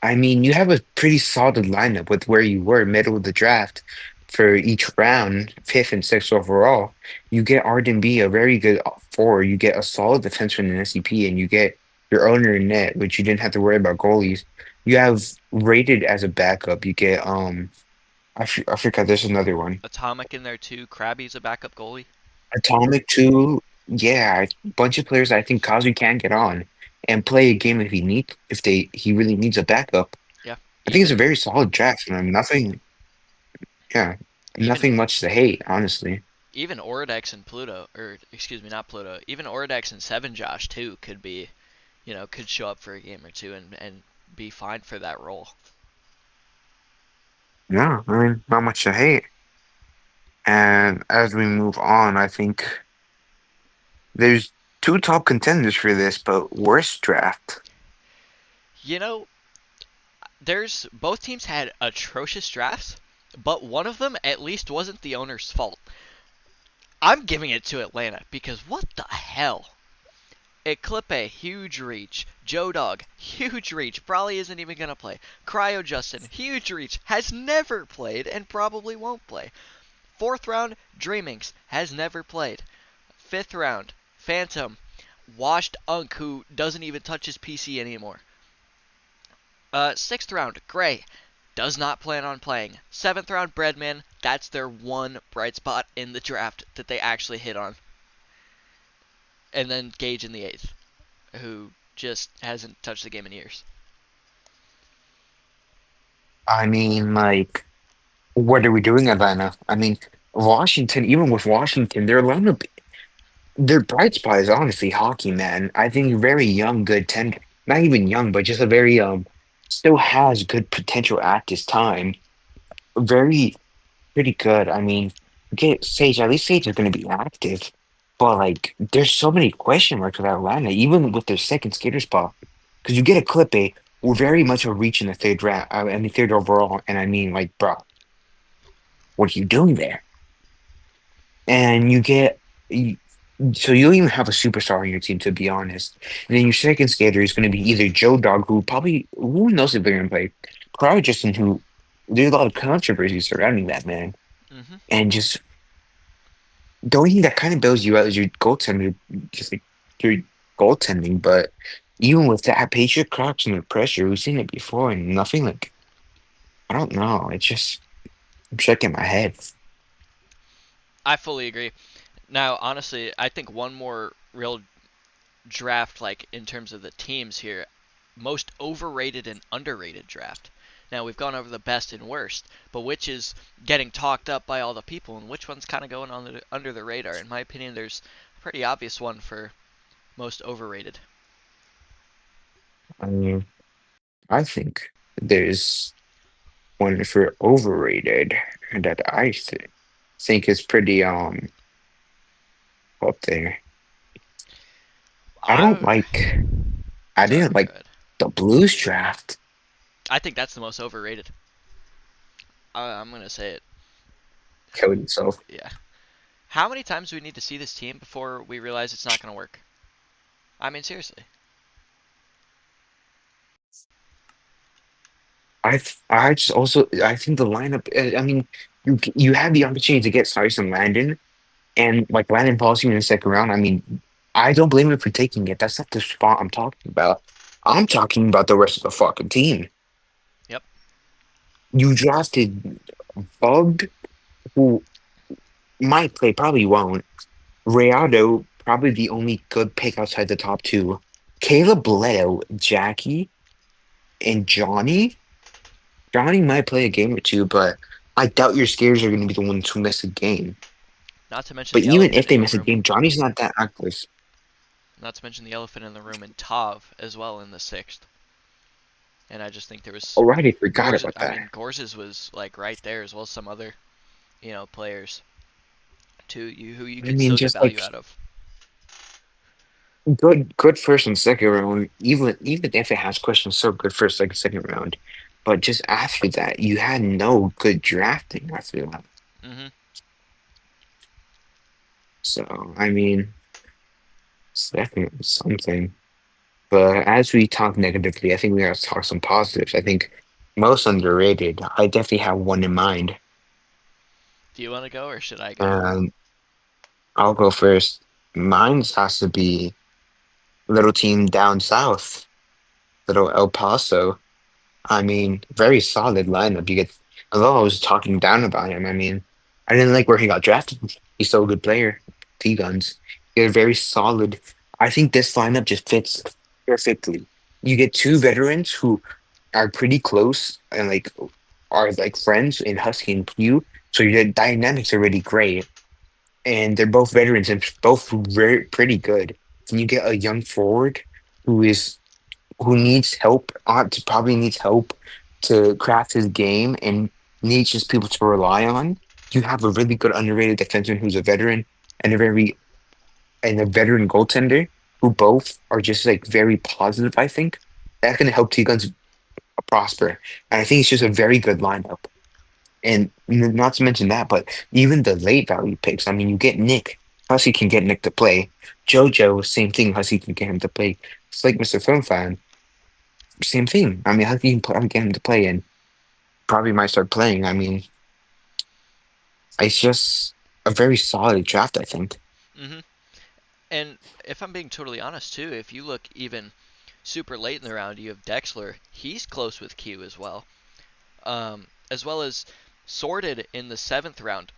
[SPEAKER 2] I mean, you have a pretty solid lineup with where you were middle of the draft for each round, fifth and sixth overall. You get Arden B, a very good forward. You get a solid defenseman in SCP, and you get your owner in net, which you didn't have to worry about goalies. You have rated as a backup. You get I forgot there's another one.
[SPEAKER 1] Atomic in there too. Krabby's a backup goalie.
[SPEAKER 2] Atomic too. Yeah, a bunch of players I think Kazu can get on and play a game if he really needs a backup.
[SPEAKER 1] Yeah,
[SPEAKER 2] I think it's a
[SPEAKER 1] even
[SPEAKER 2] very solid draft, and nothing, yeah,
[SPEAKER 1] even
[SPEAKER 2] nothing much to hate, honestly.
[SPEAKER 1] even Oridex and Pluto, or excuse me, not Pluto. Even Oridex and Seven Josh too could be, could show up for a game or two and be fine for that role.
[SPEAKER 2] Yeah, I mean, not much to hate. And as we move on, I think there's two top contenders for this, but worst draft.
[SPEAKER 1] You know, there's both teams had atrocious drafts, but one of them at least wasn't the owner's fault. I'm giving it to Atlanta because what the hell? Eclipse, huge reach. Joe Dog, huge reach. Probably isn't even going to play. Cryo Justin, huge reach. Has never played and probably won't play. Fourth round, Dreamings, has never played. Fifth round, Phantom, washed Unk, who doesn't even touch his PC anymore. Sixth round, Gray, does not plan on playing. Seventh round, Breadman, that's their one bright spot in the draft that they actually hit on. And then Gage in the eighth, who just hasn't touched the game in years.
[SPEAKER 2] I mean, like, what are we doing, Atlanta? I mean, Washington, even with Washington, their lineup, their bright spot is honestly hockey, man. I think very young, good tender, not even young, but just a very still has good potential at this time. Very pretty good. I mean, get Sage. At least Sage is going to be active, but like, there's so many question marks with Atlanta, even with their second skater spot. Because you get a clip A, we're very much a reach in the third round, I mean third overall, and I mean like, bro, what are you doing there? And you get you, so you don't even have a superstar on your team, to be honest. And then your second skater is going to be either Joe Dog, who probably who knows if they're going to play, Cry Justin, who there's a lot of controversy surrounding that man,
[SPEAKER 1] Mm-hmm.
[SPEAKER 2] and just the only thing that kind of bails you out is your goaltender, just like your goaltending. But even with that, Patriot Crocs under pressure, we've seen it before, and nothing like I don't know. It's just I'm shaking my head.
[SPEAKER 1] I fully agree. Now, honestly, I think one more real draft, like in terms of the teams here, most overrated and underrated draft. Now we've gone over the best and worst, but which is getting talked up by all the people, and which one's kind of going on under the radar? In my opinion, there's a pretty obvious one for most overrated.
[SPEAKER 2] I mean, I think there's one for overrated that think is pretty up there. I don't
[SPEAKER 1] I
[SPEAKER 2] like. I
[SPEAKER 1] sorry,
[SPEAKER 2] didn't
[SPEAKER 1] go
[SPEAKER 2] like
[SPEAKER 1] ahead.
[SPEAKER 2] the Blues draft.
[SPEAKER 1] I think that's the most overrated. I'm gonna say it.
[SPEAKER 2] Killed itself.
[SPEAKER 1] Yeah. How many times do we need to see this team before we realize it's not gonna work? I mean, seriously.
[SPEAKER 2] I just also I think the lineup. I mean, you have the opportunity to get Cyrus and Landon, and like Landon falls you in the second round. I mean, I don't blame him for taking it. That's not the spot I'm talking about. I'm talking about the rest of the fucking team.
[SPEAKER 1] Yep.
[SPEAKER 2] You drafted Bug, who might play, probably won't. Rayado, probably the only good pick outside the top two. Caleb Leto, Jackie, and Johnny. Johnny might play a game or two, but I doubt your Scares are going to be the ones who miss a game.
[SPEAKER 1] Not to mention
[SPEAKER 2] But
[SPEAKER 1] the
[SPEAKER 2] even
[SPEAKER 1] elephant
[SPEAKER 2] if
[SPEAKER 1] in
[SPEAKER 2] they
[SPEAKER 1] the
[SPEAKER 2] miss a
[SPEAKER 1] room.
[SPEAKER 2] game, Johnny's not that active.
[SPEAKER 1] Not to mention the elephant in the room and Tav as well in the sixth. And I just think there was
[SPEAKER 2] Alrighty, forgot
[SPEAKER 1] Gorz.
[SPEAKER 2] about
[SPEAKER 1] I
[SPEAKER 2] that.
[SPEAKER 1] mean, Gorge's was like right there as well as some other players to you who you
[SPEAKER 2] I
[SPEAKER 1] could
[SPEAKER 2] mean,
[SPEAKER 1] still get
[SPEAKER 2] just
[SPEAKER 1] value
[SPEAKER 2] like
[SPEAKER 1] out of.
[SPEAKER 2] good first and second round. Even if it has questions, so good first, second round. But just after that, you had no good drafting after that.
[SPEAKER 1] Mhm.
[SPEAKER 2] So I mean, it's definitely something. But as we talk negatively, I think we have to talk some positives. I think most underrated. I definitely have one in mind.
[SPEAKER 1] Do you want to go or should I go?
[SPEAKER 2] Um, I'll go first. Mine has to be little team down south, little El Paso. I mean, very solid lineup. You get, although I was talking down about him, I mean, I didn't like where he got drafted. He's still a good player. T Guns. They're very solid. I think this lineup just fits perfectly. You get two veterans who are pretty close and are like friends in Husky and Pew. So your dynamics are really great. And they're both veterans and both very pretty good. And you get a young forward who is who needs help, probably needs help to craft his game and needs just people to rely on. You have a really good underrated defenseman who's a veteran and a veteran goaltender who both are just like very positive, I think. That's gonna help T Guns prosper. And I think it's just a very good lineup. And not to mention that, but even the late value picks. I mean, you get Nick. Husky can get Nick to play. JoJo, same thing. Husky can get him to play. It's like Mr. Film Fan, same thing. I mean, Husky can probably get him to play and probably might start playing. I mean, it's just a very solid draft, I think.
[SPEAKER 1] Mhm. And if I'm being totally honest too, if you look even super late in the round, you have Dexler. He's close with Q as well as Sorted in the seventh round,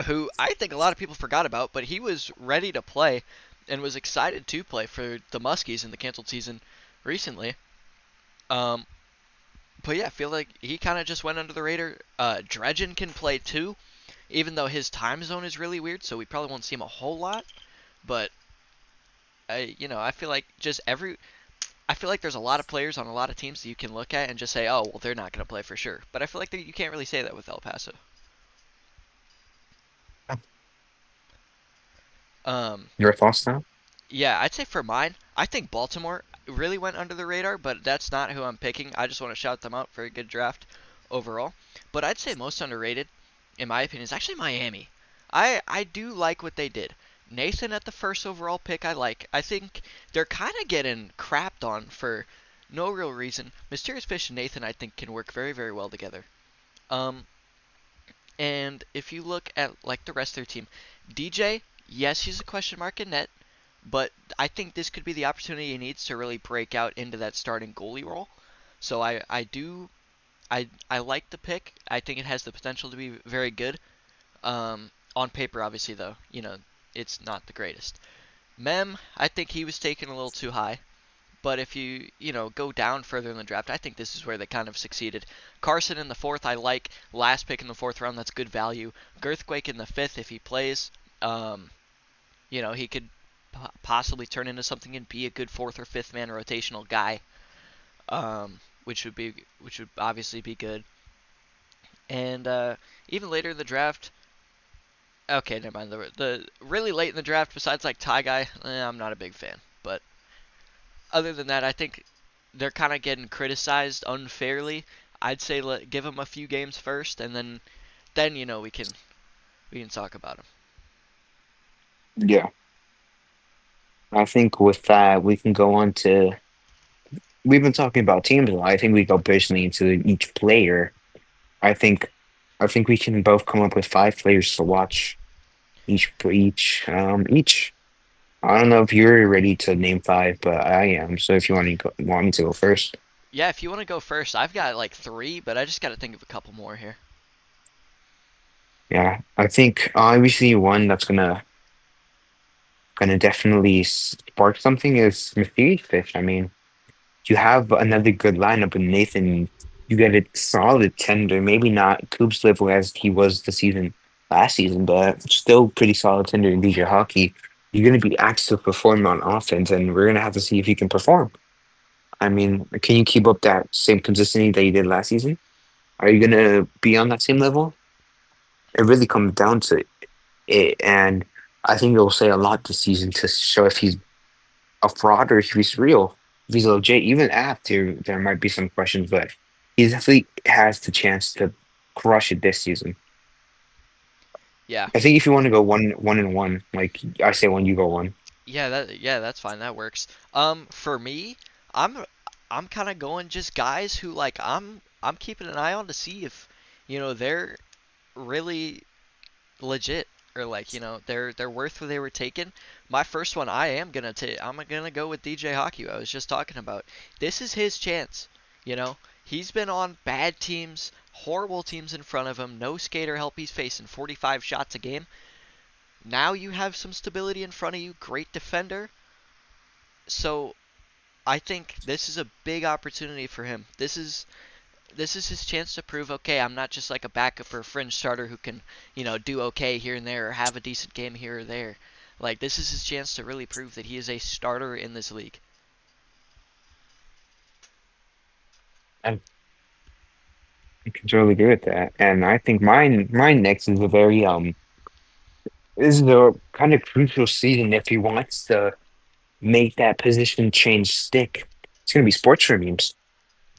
[SPEAKER 1] who I think a lot of people forgot about, but he was ready to play and was excited to play for the Muskies in the canceled season recently. Um, but yeah, I feel like he kind of just went under the radar. Dredgen can play too, even though his time zone is really weird, so we probably won't see him a whole lot. But I feel like I feel like there's a lot of players on a lot of teams that you can look at and just say, oh, well, they're not going to play for sure. But I feel like you can't really say that with El Paso. Um,
[SPEAKER 2] Your thoughts now?
[SPEAKER 1] yeah, I'd say for mine, I think Baltimore really went under the radar, but that's not who I'm picking. I just want to shout them out for a good draft overall. But I'd say most underrated, in my opinion, is actually Miami. I do like what they did. Nathan at the first overall pick, I like. I think they're kind of getting crapped on for no real reason. Mysterious Fish and Nathan, I think, can work very, very well together. Um, and if you look at like the rest of their team, DJ, yes, he's a question mark in net, but I think this could be the opportunity he needs to really break out into that starting goalie role. So I like the pick. I think it has the potential to be very good. On paper, obviously, though, it's not the greatest. Mem, I think he was taken a little too high. But if you go down further in the draft, I think this is where they kind of succeeded. Carson in the fourth, I like. Last pick in the fourth round, that's good value. Girthquake in the fifth, if he plays, um, he could possibly turn into something and be a good fourth or fifth man rotational guy, which would obviously be good. And even later in the draft, okay, never mind. The really late in the draft, besides like Ty Guy, I'm not a big fan. But other than that, I think they're kind of getting criticized unfairly. I'd say give them a few games first, and then we can talk about them.
[SPEAKER 2] Yeah. I think with that, we can go on to. We've been talking about teams a lot. I think we go personally into each player. I think, I think we can both come up with five players to watch each. I don't know if you're ready to name five, but I am. So if you want me to go first,
[SPEAKER 1] Yeah, if you want to go first, I've got like three, but I just got to think of a couple more here.
[SPEAKER 2] yeah, I think obviously one that's gonna definitely spark something is Mysterious Fish. I mean, you have another good lineup with Nathan. You get a solid tender, maybe not Coop's level as he was the season last season, but still pretty solid tender in DJ Hockey. You're gonna be asked to perform on offense, and we're gonna have to see if you can perform. I mean, can you keep up that same consistency that you did last season? Are you gonna be on that same level? It really comes down to it, and I think it'll say a lot this season to show if he's a fraud or if he's real, if he's legit. Even after there might be some questions, but he definitely has the chance to crush it this season.
[SPEAKER 1] Yeah,
[SPEAKER 2] I think if you want to go one and one, like I say one, you go one.
[SPEAKER 1] yeah, that's fine. That works. For me, I'm I'm kind of going just guys who like I'm keeping an eye on to see if they're really legit or like they're worth where they were taken. My first one I'm gonna go with DJ Hockey. I was just talking about. This is his chance. You know, he's been on bad teams, horrible teams in front of him, no skater help. He's facing 45 shots a game. Now you have some stability in front of you, great defender. So I think this is a big opportunity for him. This is his chance to prove, okay, I'm not just like a backup or a fringe starter who can, do okay here and there or have a decent game here or there. Like this is his chance to really prove that he is a starter in this league.
[SPEAKER 2] I can totally agree with that, and I think mine next is a very this is a kind of crucial season if he wants to make that position change stick. It's gonna be sports dreams.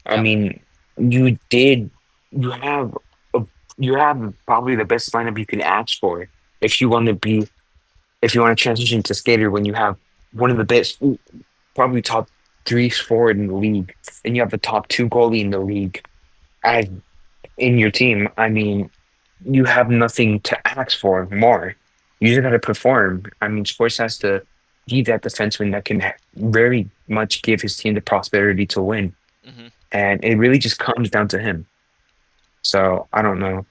[SPEAKER 2] I
[SPEAKER 1] Yep.
[SPEAKER 2] mean, you did you have a, you have probably the best lineup you can ask for if you want to be if you want to transition to skater when you have one of the best, probably top three forward in the league, and you have the top two goalie in the league as in your team. I mean, you have nothing to ask for more. You just got to perform. I mean, sports has to be that defenseman that can very much give his team the prosperity to win,
[SPEAKER 1] Mhm.
[SPEAKER 2] and it really just comes down to him. So I don't know.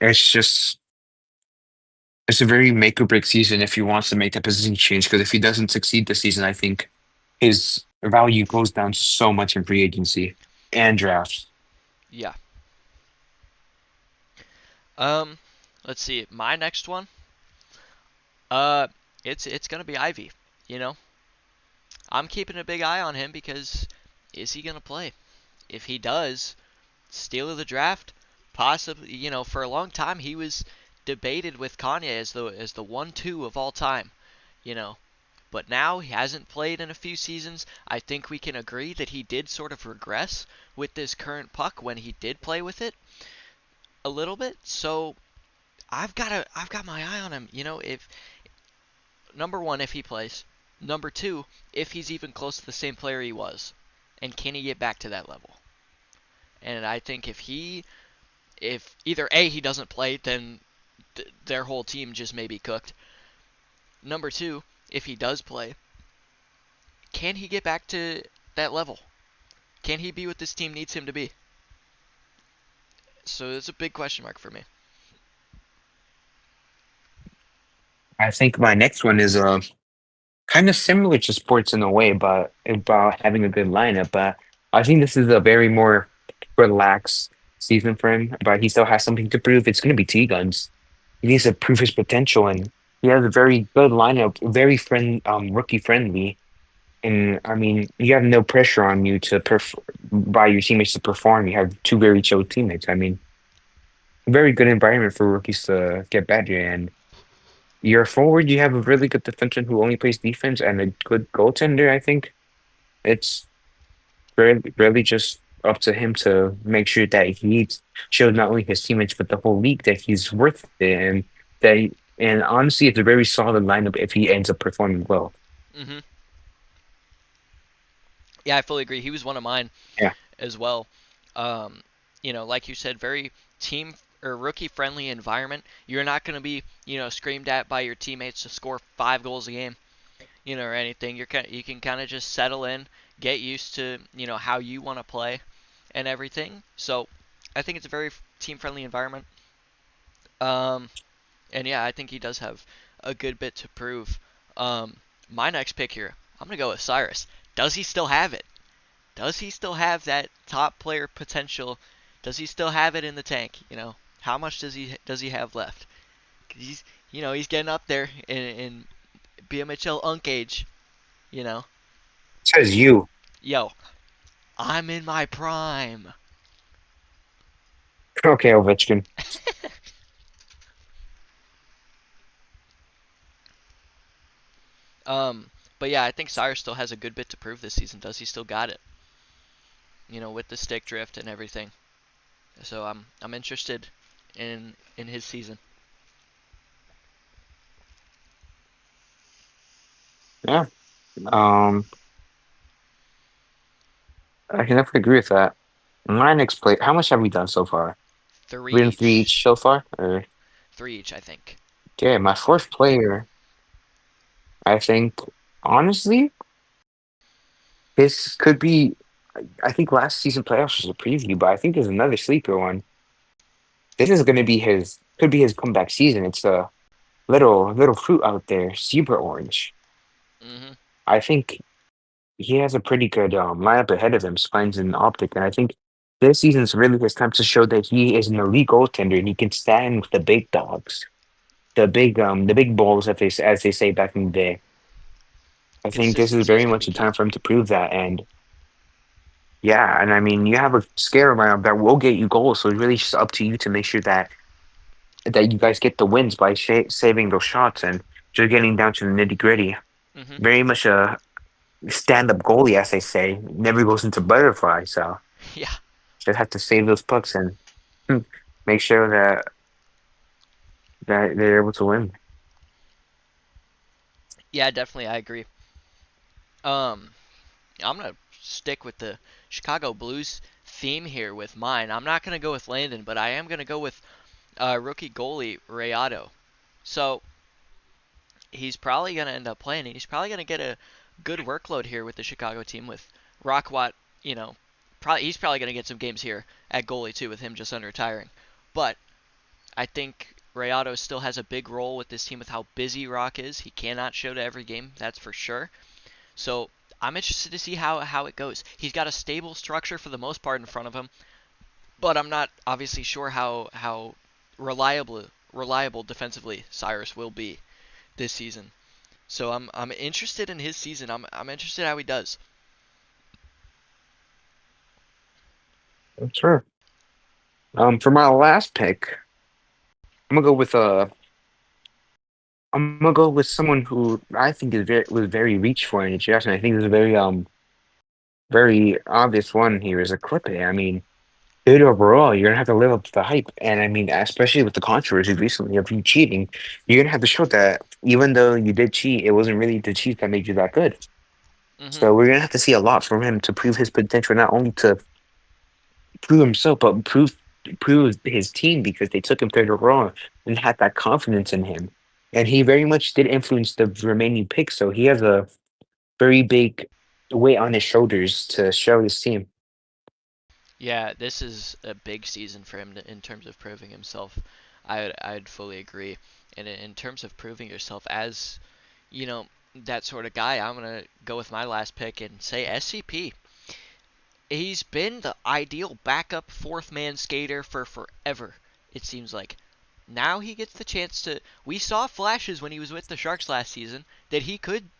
[SPEAKER 2] It's just it's a very make or break season if he wants to make that position change. Because if he doesn't succeed this season, I think his value goes down so much in free agency and drafts.
[SPEAKER 1] Yeah. Um, let's see. My next one. Uh, it's gonna be Ivy. You know, I'm keeping a big eye on him because is he gonna play? If he does, steal of the draft, possibly. For a long time he was debated with Kanye as the 1-2 of all time. You know, but now he hasn't played in a few seasons. I think we can agree that he did sort of regress with this current puck when he did play with it a little bit. So I've got my eye on him. If number one, if he plays. Number two, if he's even close to the same player he was, and can he get back to that level? And I think if either A, he doesn't play, then their whole team just may be cooked. Number two, if he does play, can he get back to that level? Can he be what this team needs him to be? So it's a big question mark for me.
[SPEAKER 2] I think my next one is kind of similar to sports in a way, but about having a good lineup. But I think this is a very more relaxed season for him. But he still has something to prove. It's going to be T Guns. He needs to prove his potential, and he has a very good lineup, very rookie friendly. And I mean, you have no pressure on you to by your teammates to perform. You have two very chill teammates. I mean, very good environment for rookies to get better. And you're forward, you have a really good defenseman who only plays defense and a good goaltender. I think it's really just up to him to make sure that he shows not only his teammates but the whole league that he's worth it, and and honestly, it's a very solid lineup if he ends up performing well.
[SPEAKER 1] Hmm. Yeah, I fully agree. He was one of mine
[SPEAKER 2] Yeah.
[SPEAKER 1] as well. Um, like you said, very team or rookie friendly environment. You're not going to be, screamed at by your teammates to score 5 goals a game. or anything. You can kind of just settle in, get used to, how you want to play and everything. So I think it's a very team friendly environment. Um, and yeah, I think he does have a good bit to prove. Um, my next pick here, I'm gonna go with Cyrus. Does he still have it? Does he still have that top player potential? Does he still have it in the tank? How much does he have left? He's he's getting up there in BMHL Unk age. You know,
[SPEAKER 2] Says you.
[SPEAKER 1] yo, I'm in my prime.
[SPEAKER 2] Okay, Ovechkin.
[SPEAKER 1] um, but yeah, I think Cyrus still has a good bit to prove this season. Does he still got it? With the stick drift and everything. So I'm interested in his season.
[SPEAKER 2] Yeah. Um, I can definitely agree with that. My next play. How much have we done so far?
[SPEAKER 1] Three
[SPEAKER 2] We done three
[SPEAKER 1] each.
[SPEAKER 2] each so far. Or
[SPEAKER 1] Three each, I think.
[SPEAKER 2] okay, my fourth player. I think honestly, this could be. I think last season playoffs was a preview, but I think there's another sleeper one. This is going to be his. Could be his comeback season. It's a little fruit out there, Zebra Orange.
[SPEAKER 1] Mhm.
[SPEAKER 2] I think he has a pretty good lineup ahead of him, Spines and Optic, and I think this season's really his time to show that he is an elite goaltender and he can stand with the big dogs, the big bulls, as they say back in the day. I think this is
[SPEAKER 1] Consistency is
[SPEAKER 2] very
[SPEAKER 1] gonna
[SPEAKER 2] much
[SPEAKER 1] be
[SPEAKER 2] a
[SPEAKER 1] key.
[SPEAKER 2] time for him to prove that, and yeah, and I mean you have a scare around that will get you goals, so it's really just up to you to make sure that you guys get the wins by saving those shots and just getting down to the nitty gritty.
[SPEAKER 1] Mhm.
[SPEAKER 2] Very much a stand-up goalie, as they say, never goes into butterfly, so.
[SPEAKER 1] Yeah.
[SPEAKER 2] Just have to save those pucks and make sure that they're able to win.
[SPEAKER 1] Yeah, definitely I agree. Um I'm going to stick with the Chicago Blues theme here with mine. I'm not going to go with Landon, but I am going to go with rookie goalie Rayado. So, he's probably going to end up playing and he's probably going to get a good workload here with the Chicago team with Rockwat, you know, he's probably going to get some games here at goalie too with him just unretiring. But I think Rayado still has a big role with this team with how busy Rock is. He cannot show to every game, that's for sure. So I'm interested to see how it goes. He's got a stable structure for the most part in front of him, but I'm not obviously sure how reliable defensively Cyrus will be this season. So I'm interested in his season. I'm interested how he does.
[SPEAKER 2] Sure. For my last pick, I'm gonna go with I'm gonna go with someone who I think was very reach for in the draft, and I think there's a very obvious one here is a Clippy. I mean, good overall, you're gonna have to live up to the hype, and I mean, especially with the controversy recently of you cheating, you're gonna have to show that even though you did cheat, it wasn't really the cheat that made you that good.
[SPEAKER 1] Mhm.
[SPEAKER 2] So we're gonna have to see a lot from him to prove his potential, not only to prove himself, but prove his team because they took him third overall and had that confidence in him. And he very much did influence the remaining picks, so he has a very big weight on his shoulders to show his team.
[SPEAKER 1] Yeah, this is a big season for him in terms of proving himself. I'd fully agree. And in terms of proving yourself as, that sort of guy, I'm gonna go with my last pick and say SCP. He's been the ideal backup fourth man skater for forever, it seems like. Now he gets the chance to. We saw flashes when he was with the Sharks last season that he could,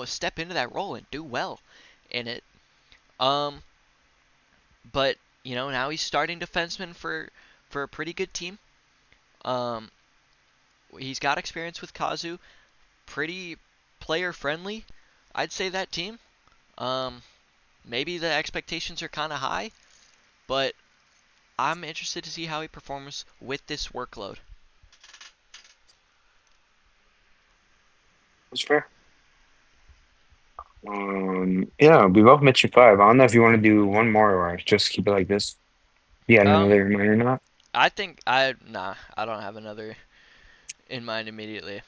[SPEAKER 1] step into that role and do well in it. Um, but now he's starting defenseman for a pretty good team. Um, he's got experience with Kazu, pretty player friendly. I'd say that team. Um, maybe the expectations are kind of high, but I'm interested to see how he performs with this workload.
[SPEAKER 2] That's fair. Yeah, we both mentioned five. I don't know if you want to do one more or just keep it like this. Yeah,
[SPEAKER 1] Um,
[SPEAKER 2] another reminder or not.
[SPEAKER 1] I think I don't have another in mind immediately.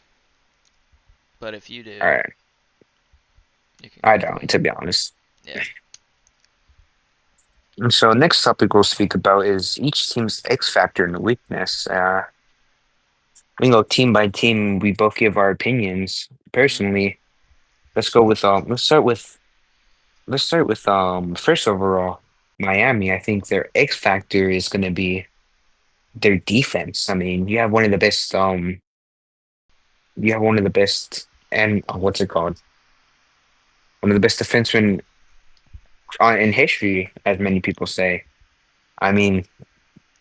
[SPEAKER 1] But if you
[SPEAKER 2] All
[SPEAKER 1] do,
[SPEAKER 2] right.
[SPEAKER 1] You can
[SPEAKER 2] I
[SPEAKER 1] call it
[SPEAKER 2] don't,
[SPEAKER 1] wing.
[SPEAKER 2] to be honest.
[SPEAKER 1] Yeah.
[SPEAKER 2] And so next topic we'll speak about is each team's X factor and weakness. Team by team, we both give our opinions.
[SPEAKER 1] Mhm.
[SPEAKER 2] Personally, let's go with let's start with first overall, Miami. I think their X factor is gonna be their defense. I mean, you have one of the best and what's it called? One of the best defensemen in history, as many people say. I mean,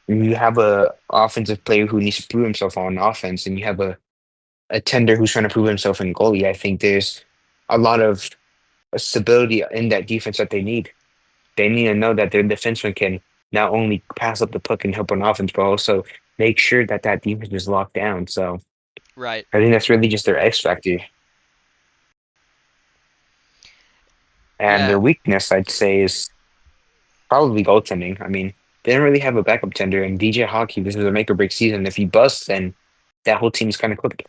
[SPEAKER 2] you have a offensive player who needs to prove himself on offense, and you have a tender who's trying to prove himself in goalie. I think there's a lot of stability in that defense that they need. They need to know that their defenseman can not only pass up the puck and help on offense, but also make sure that that defense is locked down. So
[SPEAKER 1] Right.
[SPEAKER 2] I think that's really just their X factor. And
[SPEAKER 1] Yeah.
[SPEAKER 2] their weakness, I'd say, is probably goaltending. I mean, they don't really have a backup tender, and DJ Hockey, this is a make or break season. If he busts, then that whole team's kind of cooked.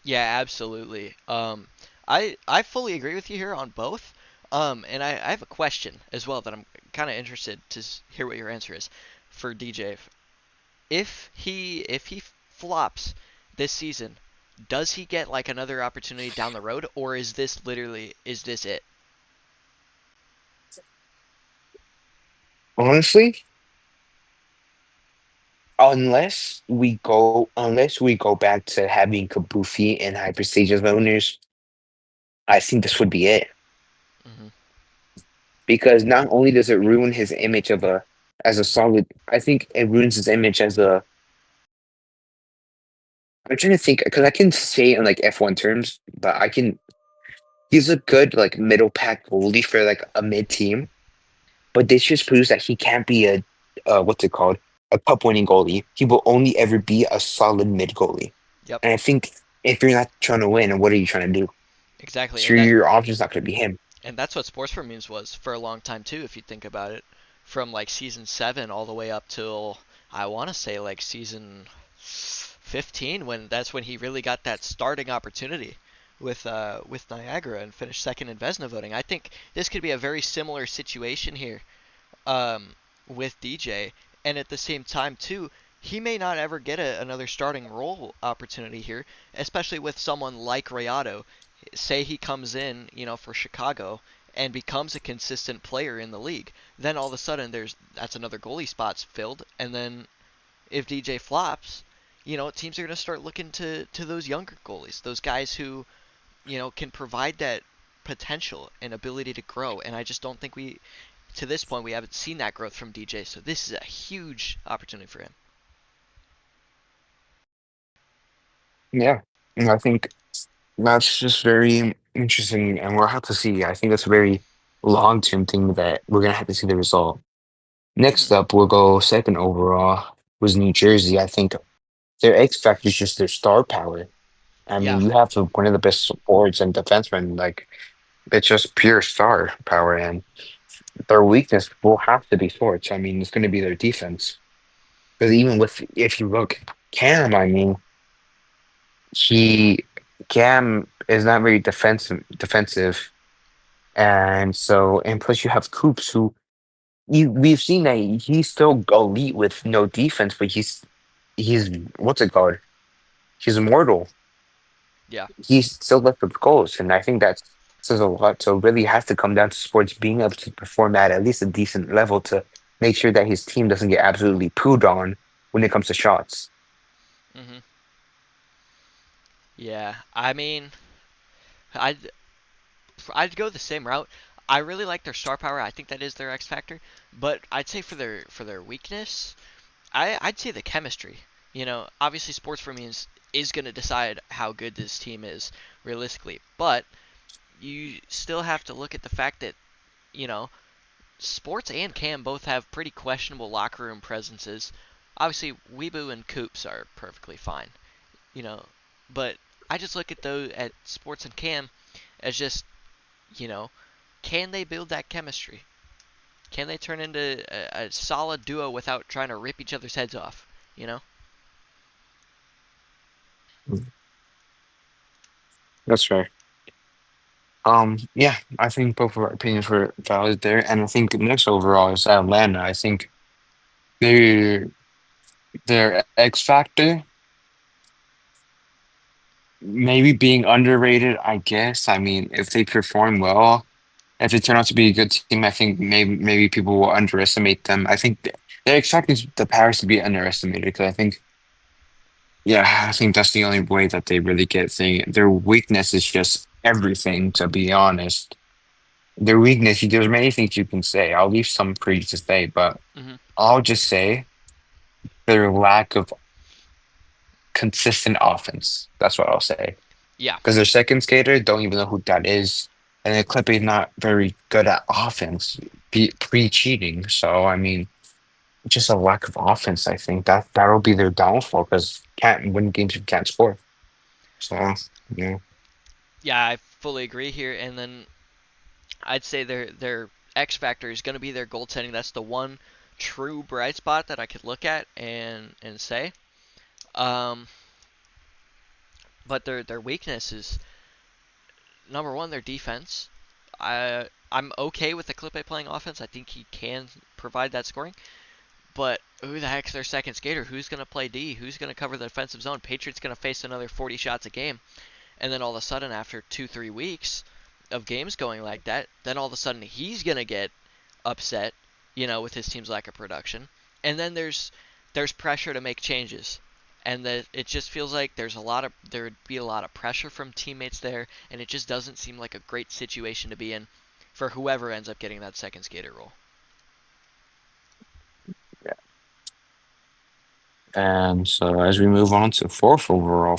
[SPEAKER 1] Yeah, absolutely. I fully agree with you here on both. And I have a question as well that I'm kind of interested to hear what your answer is for DJ. If he flops this season, does he get like another opportunity down the road, or is this it?
[SPEAKER 2] Honestly, unless we go back to having Kabufi and Hyperstage as owners, I think this would be it.
[SPEAKER 1] Hmm.
[SPEAKER 2] Because not only does it ruin his image as a solid, I think it ruins his image as a. I'm trying to think because I can say it in like F1 terms, but I can. He's a good like middle pack goalie for like a mid team, but this just proves that he can't be what's it called, a cup winning goalie. He will only ever be a solid mid goalie.
[SPEAKER 1] Yep,
[SPEAKER 2] And I think if you're not trying to win, what are you trying to do?
[SPEAKER 1] exactly.
[SPEAKER 2] So your option's not going to be him.
[SPEAKER 1] And that's what Sports for Memes was for a long time too, if you think about it, from like season 7 all the way up till I want to say like season 15, when that's when he really got that starting opportunity with Niagara and finished second in Vesna voting. I think this could be a very similar situation here, um, with DJ, and at the same time too, he may not ever get another starting role opportunity here, especially with someone like Rayado. Say he comes in, for Chicago and becomes a consistent player in the league, then all of a sudden that's another goalie spot's filled, and then if DJ flops, teams are going to start looking to those younger goalies, those guys who can provide that potential and ability to grow. And I just don't think to this point, we haven't seen that growth from DJ. So this is a huge opportunity for him.
[SPEAKER 2] Yeah. And I think that's just very interesting, and we'll have to see. I think that's a very long-term thing that we're gonna have to see the result. Next
[SPEAKER 1] Hmm.
[SPEAKER 2] up, we'll go second overall was New Jersey. I think their X factor is just their star power. I
[SPEAKER 1] Yeah.
[SPEAKER 2] mean, you have one of the best forwards and defensemen. Like it's just pure star power, and their weakness will have to be forwards. I mean, it's going to be their defense. Because even with if you look Cam, I mean, he Cam is not very defensive, and plus you have Coops who we've seen that he's still elite with no defense, but he's what's it called? He's immortal.
[SPEAKER 1] Yeah.
[SPEAKER 2] He's still left with goals, and I think that says a lot. So it really has to come down to sports being able to perform at least a decent level to make sure that his team doesn't get absolutely pooed on when it comes to shots.
[SPEAKER 1] Hmm. Yeah. I mean, I'd I'd go the same route. I really like their star power. I think that is their X factor. But I'd say for their weakness, I'd say the chemistry. Obviously, sports for me is going to decide how good this team is realistically. But you still have to look at the fact that you know Sports and Cam both have pretty questionable locker room presences. Obviously, Weebu and Coops are perfectly fine, you know, but I just look at Sports and Cam as just, you know, can they build that chemistry? Can they turn into a solid duo without trying to rip each other's heads off? You know?
[SPEAKER 2] That's fair. Yeah, I think both of our opinions were valid there, and I think next overall is Atlanta. I think their their X factor maybe being underrated. I guess. I mean, if they perform well, if they turn out to be a good team, I think maybe people will underestimate them. I think they're expecting the Paris to be underestimated because I think, yeah, I think that's the only way that they really get thing. Their weakness is just everything, to be honest. Their weakness, there's many things you can say. I'll leave some for you to say, but
[SPEAKER 1] Hmm.
[SPEAKER 2] I'll just say their lack of consistent offense. That's what I'll say.
[SPEAKER 1] Yeah.
[SPEAKER 2] Because their second skater don't even know who that is, and the Clippers not very good at offense, pre-cheating. So I mean, just a lack of offense. I think that'll be their downfall because can't win games if you can't score. So yeah,
[SPEAKER 1] Yeah, I fully agree here. And then I'd say their X factor is going to be their goaltending. That's the one true bright spot that I could look at and say. Um, but their weakness is number one, their defense. I'm okay with the Clip playing offense. I think he can provide that scoring. But who the heck's their second skater? Who's going to play D? Who's going to cover the defensive zone? Patriots going to face another 40 shots a game. And then all of a sudden, after 2-3 weeks of games going like that, then all of a sudden he's going to get upset, with his team's lack of production. And then there's pressure to make changes. And that it just feels like there would be a lot of pressure from teammates there, and it just doesn't seem like a great situation to be in for whoever ends up getting that second skater role.
[SPEAKER 2] yeah. And so as we move on to fourth overall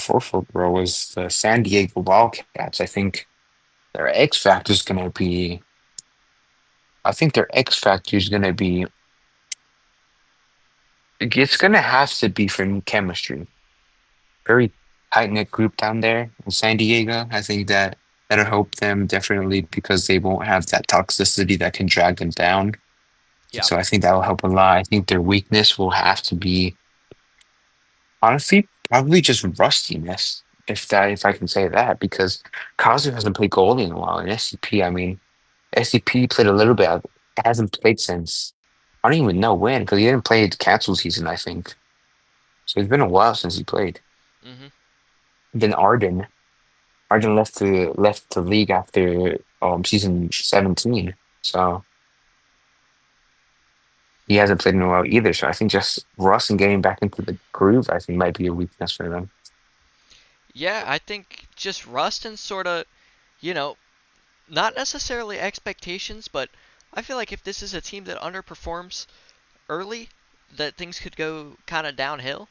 [SPEAKER 2] was the San Diego Wildcats. I think their X factor is gonna be. I think their X factor is gonna be. It's gonna have to be from chemistry. Very tight knit group down there in San Diego. I think that'll help them definitely because they won't have that toxicity that can drag them down.
[SPEAKER 1] Yeah.
[SPEAKER 2] So I think that will help a lot. I think their weakness will have to be honestly probably just rustiness, if I can say that, because Kazu hasn't played goalie in a while. And SCP, I mean, SCP played a little bit. Hasn't played since I don't even know when because he didn't play the cancel season. I think so. It's been a while since he played.
[SPEAKER 1] Mhm.
[SPEAKER 2] Then Arden left the league after season 17. So he hasn't played in a while either. So I think just Russ and getting back into the groove, I think might be a weakness for them.
[SPEAKER 1] Yeah, I think just rust and sort of, you know, not necessarily expectations, but I feel like if this is a team that underperforms early, that things could go kind of downhill.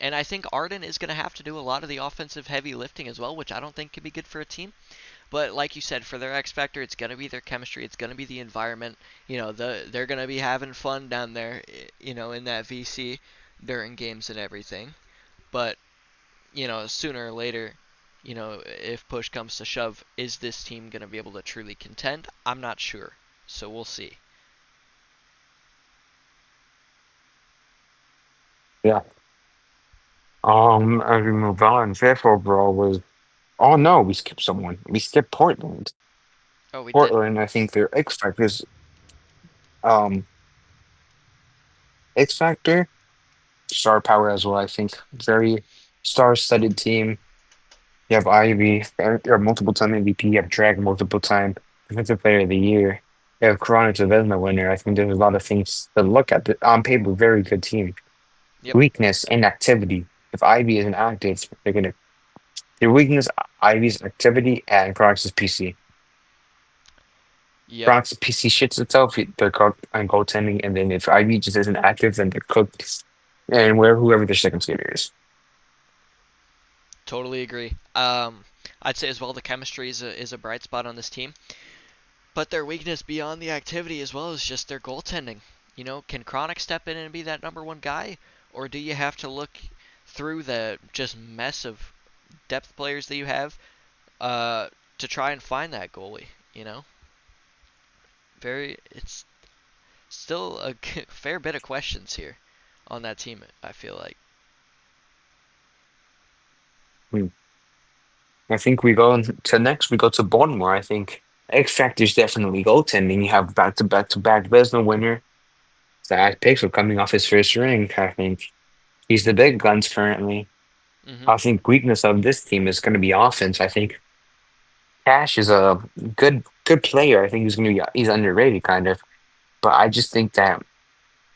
[SPEAKER 1] And I think Arden is going to have to do a lot of the offensive heavy lifting as well, which I don't think could be good for a team. But like you said, for their X factor, it's going to be their chemistry. It's going to be the environment. They're going to be having fun down there, in that VC during games and everything. But sooner or later, if push comes to shove, is this team going to be able to truly contend? I'm not sure. So we'll see.
[SPEAKER 2] Yeah. As we move on, fifth overall was oh no, we skipped someone. We skipped Portland.
[SPEAKER 1] Oh, we did.
[SPEAKER 2] Portland, I think their X factor is um X factor, star power as well. I think very star-studded team. You have Ivy, or multiple time MVP. You have Drag multiple time defensive player of the year. You have Chronic the Vesna winner. I think there's a lot of things to look at. On paper, very good team.
[SPEAKER 1] Yep.
[SPEAKER 2] Weakness, inactivity. If Ivy isn't active, they're gonna their weakness, Ivy's activity and Chronic's PC.
[SPEAKER 1] Yep.
[SPEAKER 2] Chronic's PC shits itself, they're cooked on goaltending, and then if Ivy just isn't active, then they're cooked. And whoever their second skater is.
[SPEAKER 1] Totally agree. I'd say as well the chemistry is a bright spot on this team, but their weakness beyond the activity as well is just their goaltending. Can Chronic step in and be that number one guy, or do you have to look through the just mess of depth players that you have to try and find that goalie? It's still a fair bit of questions here on that team. I feel like.
[SPEAKER 2] Hmm. I think we go to next, we go to Baltimore, I think. X factor's definitely goaltending. You have back-to-back Vezina winner Zach Pixel coming off his first ring. I think he's the big guns currently.
[SPEAKER 1] Hmm.
[SPEAKER 2] I think weakness of this team is going to be offense. I think Cash is a good player. I think he's underrated kind of, but I just think that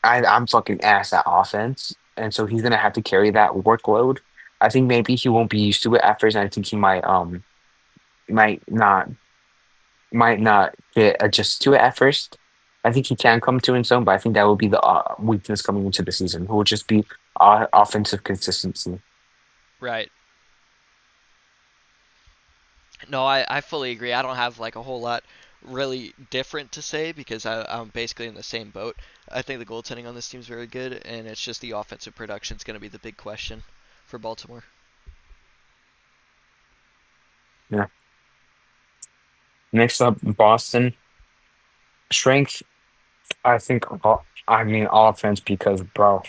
[SPEAKER 2] I'm fucking ass at offense, and so he's gonna have to carry that workload. I think maybe he won't be used to it at first, and I think he might not might not get adjust to it at first. I think he can come to his own, but I think that will be the weakness coming into the season. Who will just be offensive consistency.
[SPEAKER 1] Right. No, I fully agree. I don't have like a whole lot really different to say because I'm basically in the same boat. I think the goaltending on this team is very good, and it's just the offensive production is going to be the big question for Baltimore.
[SPEAKER 2] Yeah. Next up, Boston strength. I think. I mean offense because bro,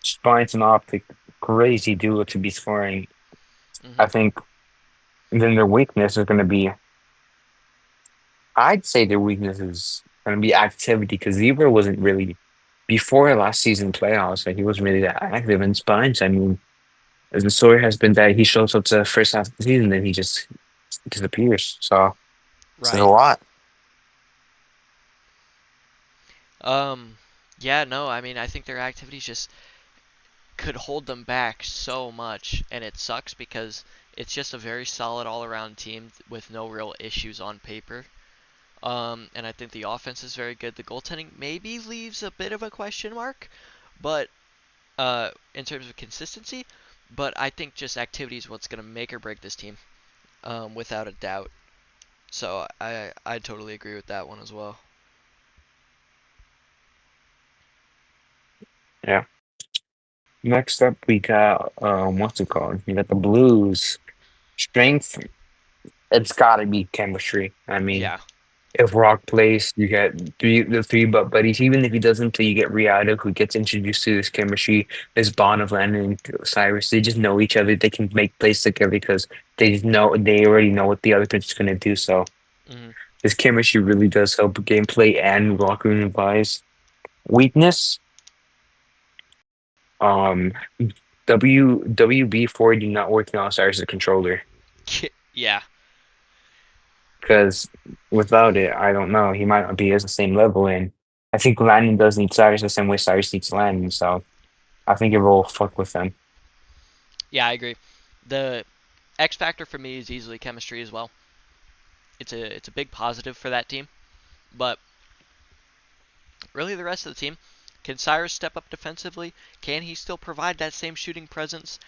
[SPEAKER 2] Spine's an optic crazy duo to be scoring.
[SPEAKER 1] Hmm.
[SPEAKER 2] I think then their weakness is going to be. I'd say their weakness is going to be activity because Zebra wasn't really before last season playoffs. Like he wasn't really that active in Spines. I mean, as the story has been that he shows up to the first half of the season, then he just disappears. So this is a
[SPEAKER 1] Right.
[SPEAKER 2] lot.
[SPEAKER 1] Um. Yeah. No. I mean, I think their activities just could hold them back so much, and it sucks because it's just a very solid all-around team with no real issues on paper. And I think the offense is very good. The goaltending maybe leaves a bit of a question mark, but in terms of consistency. But I think just activity is what's going to make or break this team, without a doubt. So I totally agree with that one as well.
[SPEAKER 2] Yeah. Next up, we got what's it called? We got the Blues. Strength. It's got to be chemistry. I mean,
[SPEAKER 1] Yeah.
[SPEAKER 2] if Rock plays, you get the three butt buddies. Even if he doesn't play, you get Riata, who gets introduced to this chemistry, this bond of Landon and Cyrus. They just know each other. They can make plays together because they already know what the other pitch is gonna do. So
[SPEAKER 1] Hmm.
[SPEAKER 2] this chemistry really does help gameplay and locker room advice. Weakness, um, WB40 not working on Cyrus as a controller.
[SPEAKER 1] Yeah.
[SPEAKER 2] Because without it, I don't know. He might not be as the same level. And I think Landon does need Cyrus the same way Cyrus needs Landon. So I think it will fuck with them.
[SPEAKER 1] Yeah, I agree. The X factor for me is easily chemistry as well. It's a big positive for that team, but really the rest of the team, can Cyrus step up defensively? Can he still provide that same shooting presence?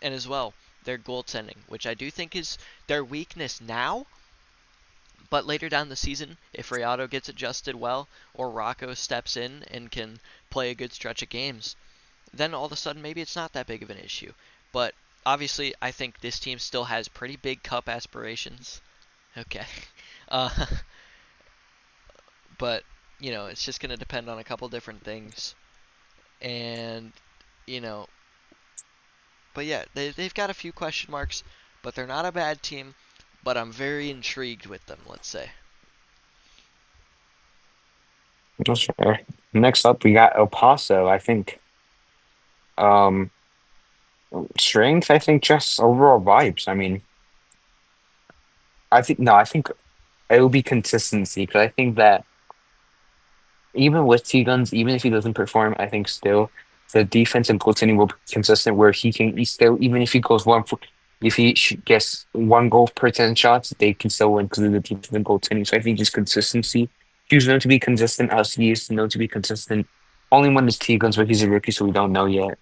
[SPEAKER 1] And as well, their goaltending, which I do think is their weakness now, but later down the season, if Riato gets adjusted well or Rocco steps in and can play a good stretch of games, then all of a sudden maybe it's not that big of an issue. But obviously, I think this team still has pretty big cup aspirations. Okay. Uh, but, it's just going to depend on a couple different things. And, you know, but yeah, they've got a few question marks, but they're not a bad team. But I'm very intrigued with them, let's say.
[SPEAKER 2] That's fair. Next up, we got El Paso. I think um strength. I think just overall vibes. I mean, I think no. I think it will be consistency because I think that even with T Guns, even if he doesn't perform, I think still the defense and goaltending will be consistent where he still even if he goes if he gets 1 goal per 10 shots, they can still win because of the defense and goaltending. So I think just consistency. He's known to be consistent as he is known to be consistent. Only one is T Guns, but he's a rookie, so we don't know yet.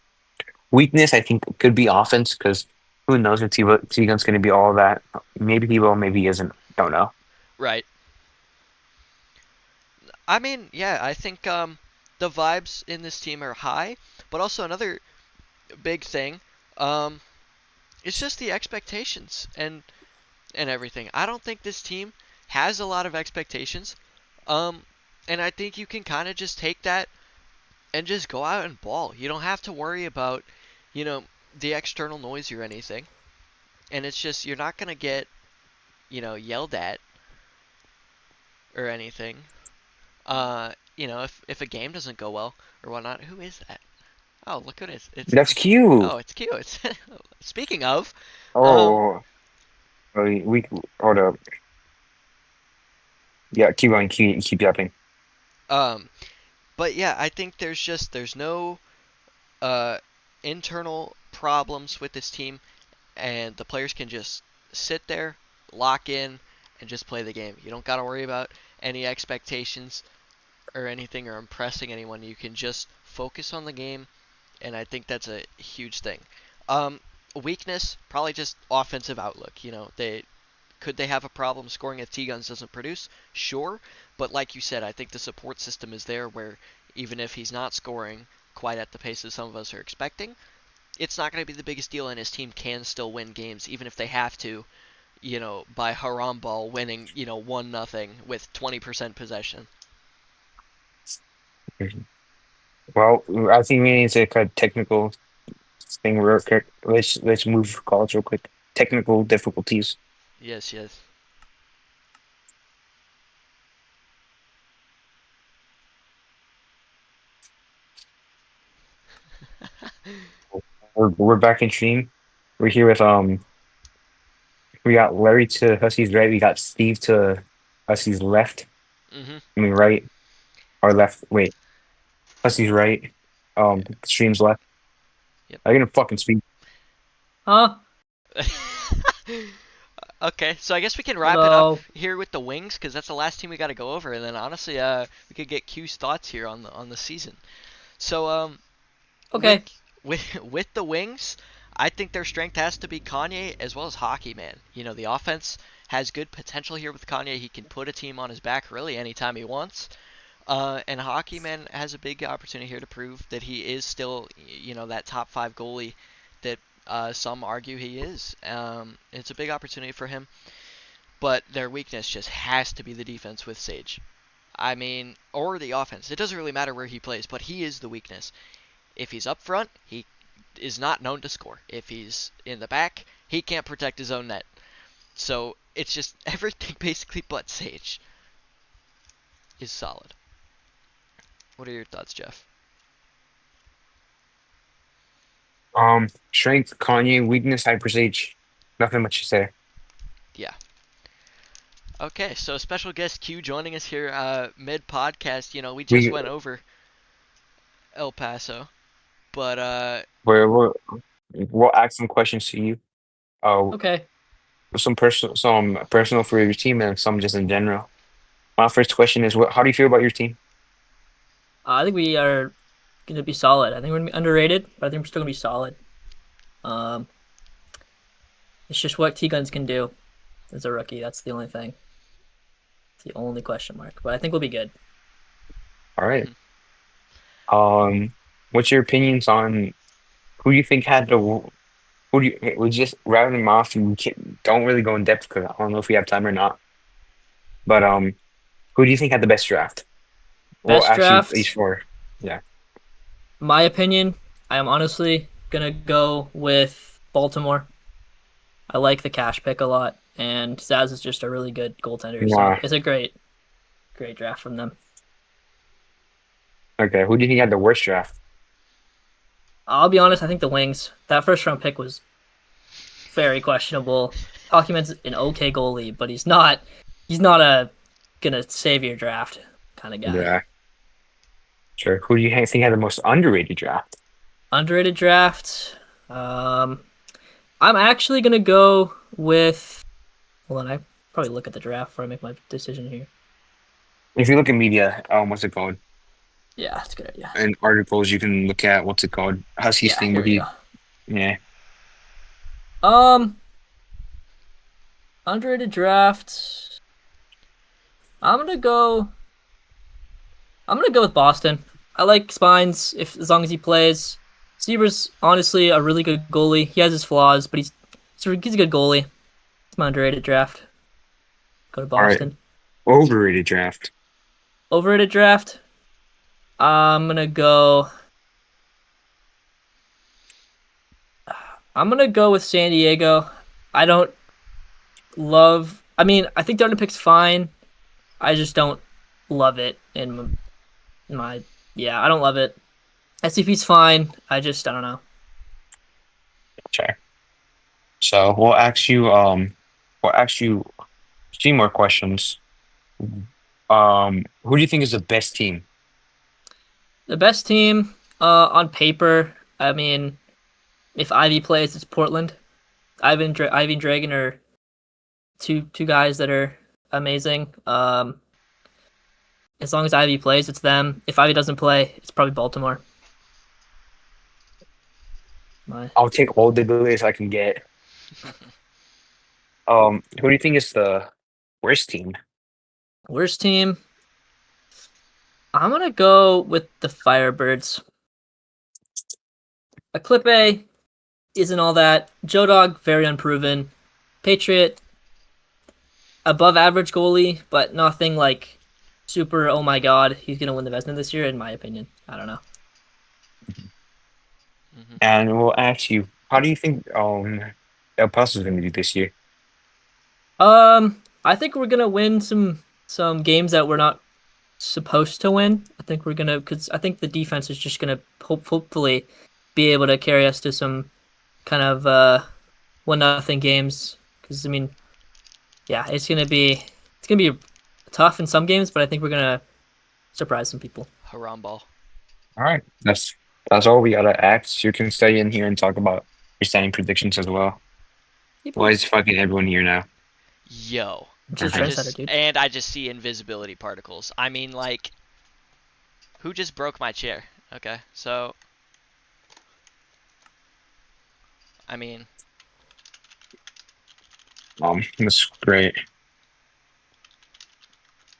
[SPEAKER 2] Weakness, I think, could be offense because who knows if T Gun's going to be all that. Maybe he will, maybe he isn't. Don't know.
[SPEAKER 1] Right. I mean, yeah, I think the vibes in this team are high, but also another big thing, um, it's just the expectations and everything. I don't think this team has a lot of expectations, um, and I think you can kind of just take that and just go out and ball. You don't have to worry about, you know, the external noise or anything, and it's just you're not gonna get, yelled at or anything. If a game doesn't go well or whatnot, who is that? Oh, look at it.
[SPEAKER 2] That's cute.
[SPEAKER 1] Oh, it's cute. It's speaking of, um,
[SPEAKER 2] Oh, we hold up. Yeah, keep going. Keep yapping.
[SPEAKER 1] um, but yeah, I think there's no uh internal problems with this team, and the players can just sit there, lock in, and just play the game. You don't got to worry about any expectations or anything or impressing anyone. You can just focus on the game, and I think that's a huge thing. Um, Weakness, probably just offensive outlook. They have a problem scoring if T Guns doesn't produce? Sure, but like you said, I think the support system is there where even if he's not scoring quite at the pace that some of us are expecting, it's not going to be the biggest deal, and his team can still win games even if they have to, by haram ball winning, 1-0 with 20% possession.
[SPEAKER 2] Well, I think we need to cut technical thing real quick. Let's move calls real quick. Technical difficulties.
[SPEAKER 1] Yes, yes.
[SPEAKER 2] We're back in stream. We're here with we got Larry to Hussey's right. We got Steve to Hussey's left.
[SPEAKER 1] Mhm.
[SPEAKER 2] I mean right or left. Wait, Hussey's right. Stream's left.
[SPEAKER 1] Yep.
[SPEAKER 2] I'm gonna fucking speak.
[SPEAKER 3] Huh?
[SPEAKER 1] Okay, so I guess we can wrap it up
[SPEAKER 3] Hello.
[SPEAKER 1] here with the Wings because that's the last team we got to go over, and then honestly, we could get Q's thoughts here on the season. So with
[SPEAKER 3] Okay.
[SPEAKER 1] with the Wings, I think their strength has to be Kanye as well as Hockey Man. The offense has good potential here with Kanye. He can put a team on his back really anytime he wants. And Hockey Man has a big opportunity here to prove that he is still, that top 5 goalie that some argue he is. It's a big opportunity for him, but their weakness just has to be the defense with Sage. I mean, or the offense. It doesn't really matter where he plays, but he is the weakness. If he's up front, he is not known to score. If he's in the back, he can't protect his own net. So it's just everything basically but Sage is solid. What are your thoughts, Jeff?
[SPEAKER 2] Strength Kanye, weakness Hyper Sage. Nothing much to say.
[SPEAKER 1] Yeah. Okay, so special guest Q joining us here mid podcast. We just
[SPEAKER 2] We
[SPEAKER 1] went over El Paso, but
[SPEAKER 2] we'll ask some questions to you.
[SPEAKER 3] Okay.
[SPEAKER 2] Some personal for your team and some just in general. My first question is, how do you feel about your team?
[SPEAKER 3] I think we are going to be solid. I think we're going to be underrated, but I think we're still going to be solid. Um, it's just what T Guns can do as a rookie. That's the only thing. It's the only question mark. But I think we'll be good.
[SPEAKER 2] All right.
[SPEAKER 1] Mhm.
[SPEAKER 2] What's your opinions on who do you think had the who do you we just rather them off? We don't really go in depth because I don't know if we have time or not. But who do you think had the best draft? Well,
[SPEAKER 3] Best
[SPEAKER 2] actually, each
[SPEAKER 3] draft,
[SPEAKER 2] four. Yeah.
[SPEAKER 3] my opinion, I am honestly going to go with Baltimore. I like the cash pick a lot, and Zaz is just a really good goaltender. So
[SPEAKER 2] Nah.
[SPEAKER 3] it's a great draft from them.
[SPEAKER 2] Okay. Who do you think had the worst draft?
[SPEAKER 3] I'll be honest, I think the Wings. That first round pick was very questionable. Hockeyman's an okay goalie, but he's not a gonna save your draft kind of guy.
[SPEAKER 2] Yeah. Sure. Who do you think had the most underrated draft?
[SPEAKER 3] Underrated draft. I'm actually gonna go with. Hold on, I probably look at the draft before I make my decision here.
[SPEAKER 2] If you look at media, what's it called?
[SPEAKER 3] Yeah, it's a good idea.
[SPEAKER 2] In articles, you can look at what's it called? Huskies
[SPEAKER 3] Yeah,
[SPEAKER 2] thing
[SPEAKER 3] here
[SPEAKER 2] where
[SPEAKER 3] we
[SPEAKER 2] he,
[SPEAKER 3] go.
[SPEAKER 2] yeah.
[SPEAKER 3] Underrated draft. I'm gonna go. I'm gonna go with Boston. I like Spines if as long as he plays. Seaver's honestly a really good goalie. He has his flaws, but he's a good goalie. It's my underrated draft. Go to
[SPEAKER 2] All right.
[SPEAKER 3] Boston.
[SPEAKER 2] Overrated draft.
[SPEAKER 3] Overrated draft. I'm gonna go. I'm gonna go with San Diego. I don't love. I mean, I think Darden pick's fine. I just don't love it my yeah, I don't love it. SCP's fine. I don't know.
[SPEAKER 2] Okay. So we'll ask you 3 more questions. Who do you think is the best team?
[SPEAKER 3] The best team, on paper, I mean, if Ivy plays, it's Portland. Ivy and Dragon are two guys that are amazing. As long as Ivy plays, it's them. If Ivy doesn't play, it's probably Baltimore. My
[SPEAKER 2] I'll take all the goalies I can get. Who do you think is the worst team?
[SPEAKER 3] worst team, I'm gonna go with the Firebirds. Eclipse isn't all that. Joe Dog, very unproven. Patriot, above average goalie, but nothing like super, oh my god, he's gonna win the Vezina this year, in my opinion. I don't know.
[SPEAKER 1] Hmm.
[SPEAKER 2] And we'll ask you, how do you think El Paso is going to do this year?
[SPEAKER 3] I think we're gonna win some games that we're not supposed to win. I think we're gonna, because I think the defense is just gonna hopefully be able to carry us to some kind of 1-0 games. Because I mean, yeah, it's gonna be tough in some games, but I think we're gonna surprise some people.
[SPEAKER 1] Haram ball.
[SPEAKER 2] All right, that's all we gotta ask. You can stay in here and talk about your standing predictions as well. Why is fucking everyone here now?
[SPEAKER 1] Yo.
[SPEAKER 3] Just
[SPEAKER 1] I
[SPEAKER 3] trendsetter,
[SPEAKER 1] just
[SPEAKER 3] dude.
[SPEAKER 1] and I just see invisibility particles. I mean, like, who just broke my chair? Okay, so I mean,
[SPEAKER 2] That's great.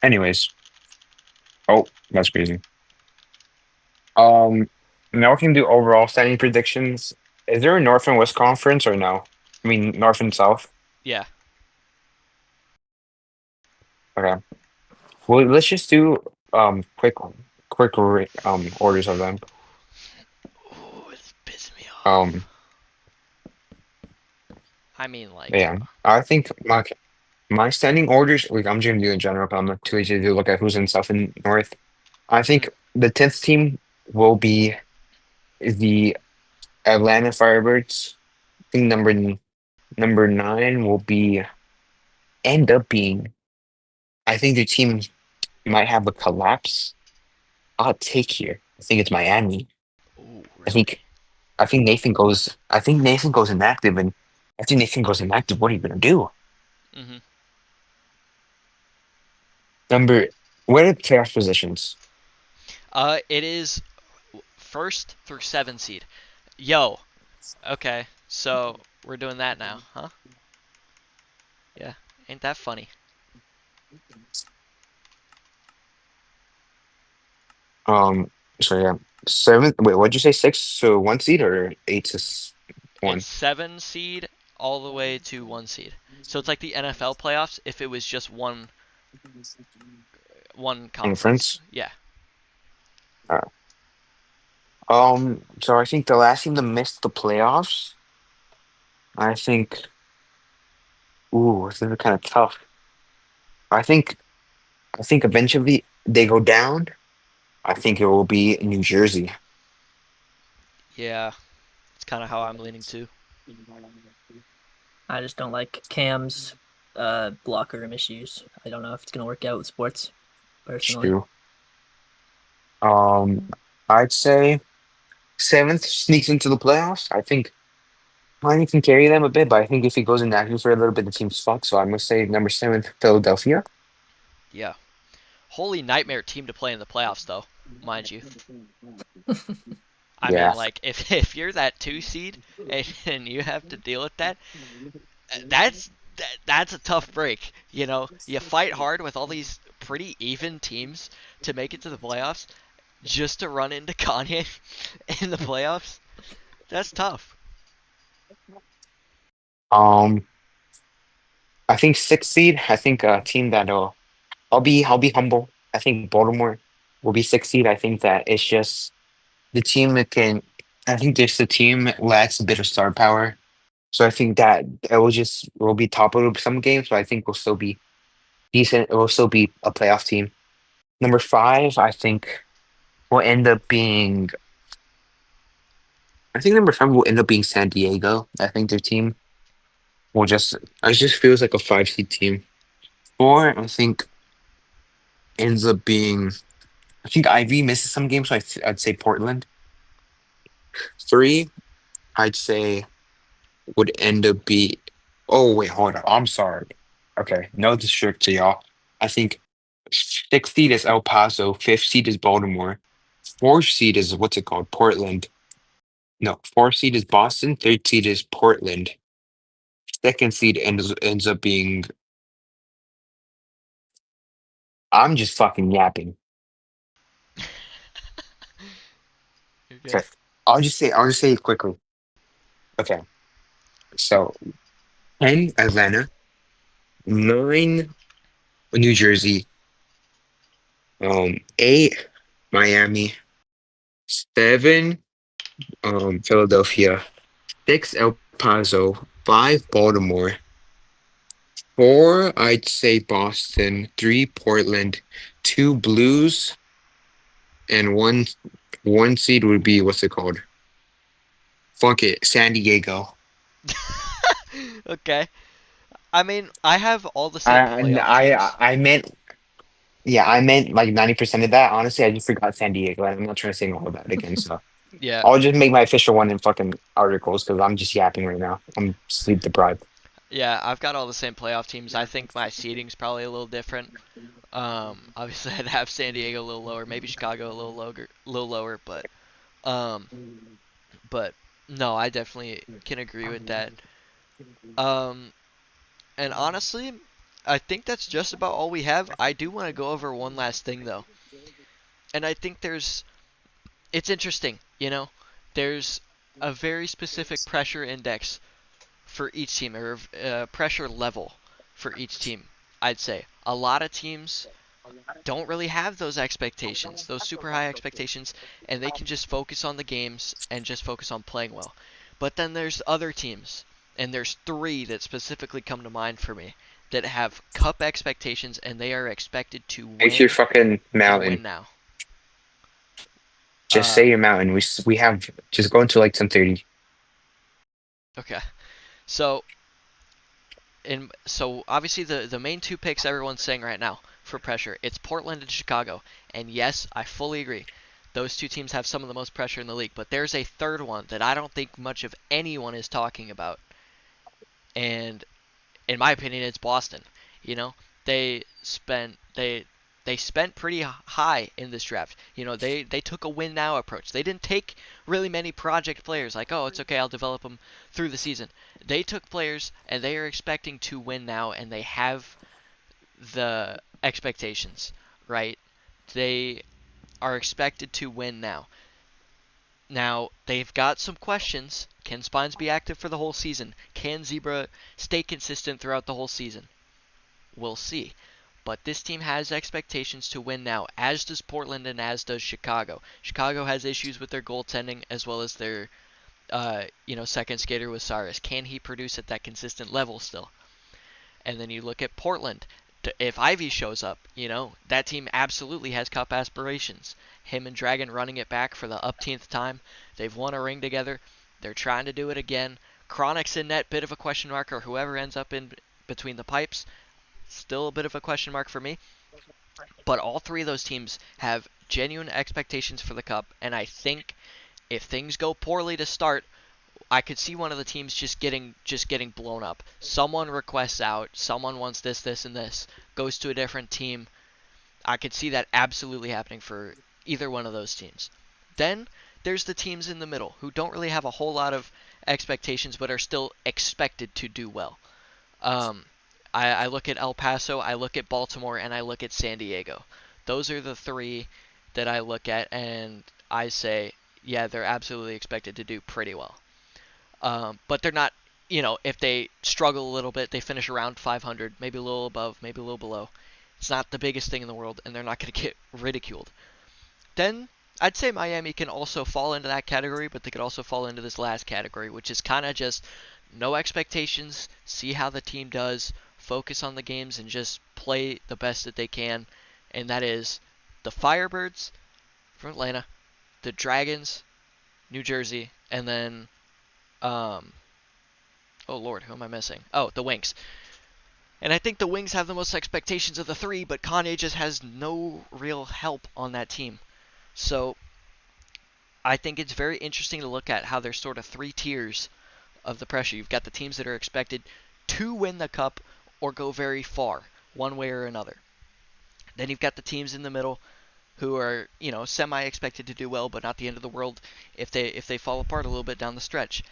[SPEAKER 2] Anyways, oh, that's crazy. Um, Now we can do overall standing predictions. Is there a North and West conference or no? I mean, North and South.
[SPEAKER 1] yeah.
[SPEAKER 2] Okay. Well, let's just do quick orders of them.
[SPEAKER 1] Ooh, it's pissing me
[SPEAKER 2] Um,
[SPEAKER 1] off. I mean, like,
[SPEAKER 2] yeah, I think my standing orders. Like, I'm just gonna do in general. 'Cause I'm not too easy to look at who's in South and North. I
[SPEAKER 1] mhm.
[SPEAKER 2] think the 10th team will be the Atlanta Firebirds. I think number 9 will be end up being. I think the team might have a collapse. I'll take here. I think it's Miami.
[SPEAKER 1] Ooh,
[SPEAKER 2] I
[SPEAKER 1] really?
[SPEAKER 2] think I think Nathan goes. I think Nathan goes inactive, and after Nathan goes inactive, what are you gonna do?
[SPEAKER 1] Mhm.
[SPEAKER 2] Number. What are the playoff positions?
[SPEAKER 1] It is first through 7 seed. Yo. Okay, so we're doing that now, huh? Yeah. Ain't that funny?
[SPEAKER 2] Um. So yeah, 7th. Wait, what'd you say? 6 to 1 seed or 8 to
[SPEAKER 1] It's
[SPEAKER 2] 1
[SPEAKER 1] 7 seed all the way to 1 seed. So it's like the NFL playoffs if it was just one conference.
[SPEAKER 2] conference?
[SPEAKER 1] Yeah.
[SPEAKER 2] Uh, So I think the last team to miss the playoffs. I think. Ooh, this is kind of tough. I think. I think eventually they go down. I think it will be New Jersey.
[SPEAKER 1] Yeah. It's kind of how I'm leaning too.
[SPEAKER 3] I just don't like Cam's blocker room issues. I don't know if it's gonna work out with sports, personally.
[SPEAKER 2] True. I'd say 7th sneaks into the playoffs. I think Miami can carry them a bit, but I think if he goes inactive for a little bit, the team's fucked. So I must say number 7th, Philadelphia.
[SPEAKER 1] Yeah. Holy nightmare team to play in the playoffs though, mind you. I mean,
[SPEAKER 2] Yeah.
[SPEAKER 1] like if you're that 2 seed and you have to deal with that, that's that's a tough break. You know, you fight hard with all these pretty even teams to make it to the playoffs, just to run into Kanye in the playoffs. That's tough.
[SPEAKER 2] Um, I think 6th seed. I think a team that'll. I'll be humble. I think Baltimore will be 6th seed. I think that it's just the team that can. I think just the team lacks a bit of star power. So I think that it will be top of some games, but I think we'll still be decent. It will still be a playoff team. Number 5, I think will end up being. I think number 5 will end up being San Diego. I think their team will just. It just feels like a 5 seed team. 4, I think ends up being. I think Ivy misses some games, so I'd say Portland. 3, I'd say would end up be. Oh wait, hold on. I'm sorry. Okay, no disrespect to y'all. I think 6th seed is El Paso. 5th seed is Baltimore. 4th seed is what's it called? Portland. No, 4th seed is Boston. 3rd seed is Portland. 2nd seed ends up being. I'm just fucking yapping.
[SPEAKER 1] Okay.
[SPEAKER 2] Okay, I'll just say it quickly. Okay, so 10 Atlanta, 9 New Jersey, 8 Miami, 7 Philadelphia, 6 El Paso, 5 Baltimore, 4 I'd say Boston, 3 Portland, 2 Blues, and one seed would be what's it called? Fuck it, San Diego.
[SPEAKER 1] Okay. I mean, I have all the
[SPEAKER 2] I
[SPEAKER 1] same playoff teams.
[SPEAKER 2] I meant yeah, I meant like 90% of that. Honestly, I just forgot San Diego, and I'm not trying to say all of that again. So
[SPEAKER 1] Yeah.
[SPEAKER 2] I'll just make my official one in fucking articles because I'm just yapping right now. I'm sleep deprived.
[SPEAKER 1] Yeah, I've got all the same playoff teams. I think my seeding's probably a little different. Obviously I'd have San Diego a little lower, maybe Chicago a little lower, um, but no, I definitely can agree with that. Um, and honestly, I think that's just about all we have. I do want to go over one last thing though, and I think it's interesting. There's a very specific pressure index for each team, or pressure level for each team. I'd say a lot of teams don't really have those expectations, those super high expectations, and they can just focus on the games and just focus on playing well. But then there's other teams, and there's 3 that specifically come to mind for me that have cup expectations and they are expected to
[SPEAKER 2] It's your
[SPEAKER 1] win
[SPEAKER 2] fucking
[SPEAKER 1] and win
[SPEAKER 2] mountain.
[SPEAKER 1] now.
[SPEAKER 2] Just
[SPEAKER 1] Uh,
[SPEAKER 2] say your mountain. We have just go into like some 30.
[SPEAKER 1] okay. So so obviously the main 2 picks everyone's saying right now for pressure, it's Portland and Chicago. And yes, I fully agree. Those 2 teams have some of the most pressure in the league, but there's a third one that I don't think much of anyone is talking about. And in my opinion, it's Boston. You know, they spent they spent pretty high in this draft. They took a win now approach. They didn't take really many project players like, oh, it's okay, I'll develop them through the season. They took players and they are expecting to win now, and they have the expectations, right? They are expected to win now. Now, they've got some questions. Can Spines be active for the whole season? Can Zebra stay consistent throughout the whole season? We'll see. But this team has expectations to win now, as does Portland and as does Chicago. Chicago has issues with their goaltending as well as their, second skater with Cyrus. Can he produce at that consistent level still? And then you look at Portland. If Ivy shows up, that team absolutely has cup aspirations. Him and Dragon running it back for the upteenth time. They've won a ring together. They're trying to do it again. Chronic's in net, bit of a question mark, or whoever ends up in between the pipes, still a bit of a question mark for me. But all 3 of those teams have genuine expectations for the cup, and I think if things go poorly to start, I could see one of the teams just getting blown up. Someone requests out, someone wants this, and this, goes to a different team. I could see that absolutely happening for either one of those teams. Then there's the teams in the middle who don't really have a whole lot of expectations but are still expected to do well. I look at El Paso, I look at Baltimore, and I look at San Diego. Those are the 3 that I look at, and I say, yeah, they're absolutely expected to do pretty well. But they're not, if they struggle a little bit, they finish around 500, maybe a little above, maybe a little below. It's not the biggest thing in the world, and they're not going to get ridiculed. Then I'd say Miami can also fall into that category, but they could also fall into this last category, which is kind of just no expectations, see how the team does focus on the games and just play the best that they can, and that is the Firebirds from Atlanta, the Dragons, New Jersey, and then oh Lord, who am I missing? Oh, the Wings. And I think the Wings have the most expectations of the three, but Kanye just has no real help on that team. So I think it's very interesting to look at how there's sort of three tiers of the pressure. You've got the teams that are expected to win the cup or go very far, one way or another. Then you've got the teams in the middle who are, semi-expected to do well, but not the end of the world if they fall apart a little bit down the stretch.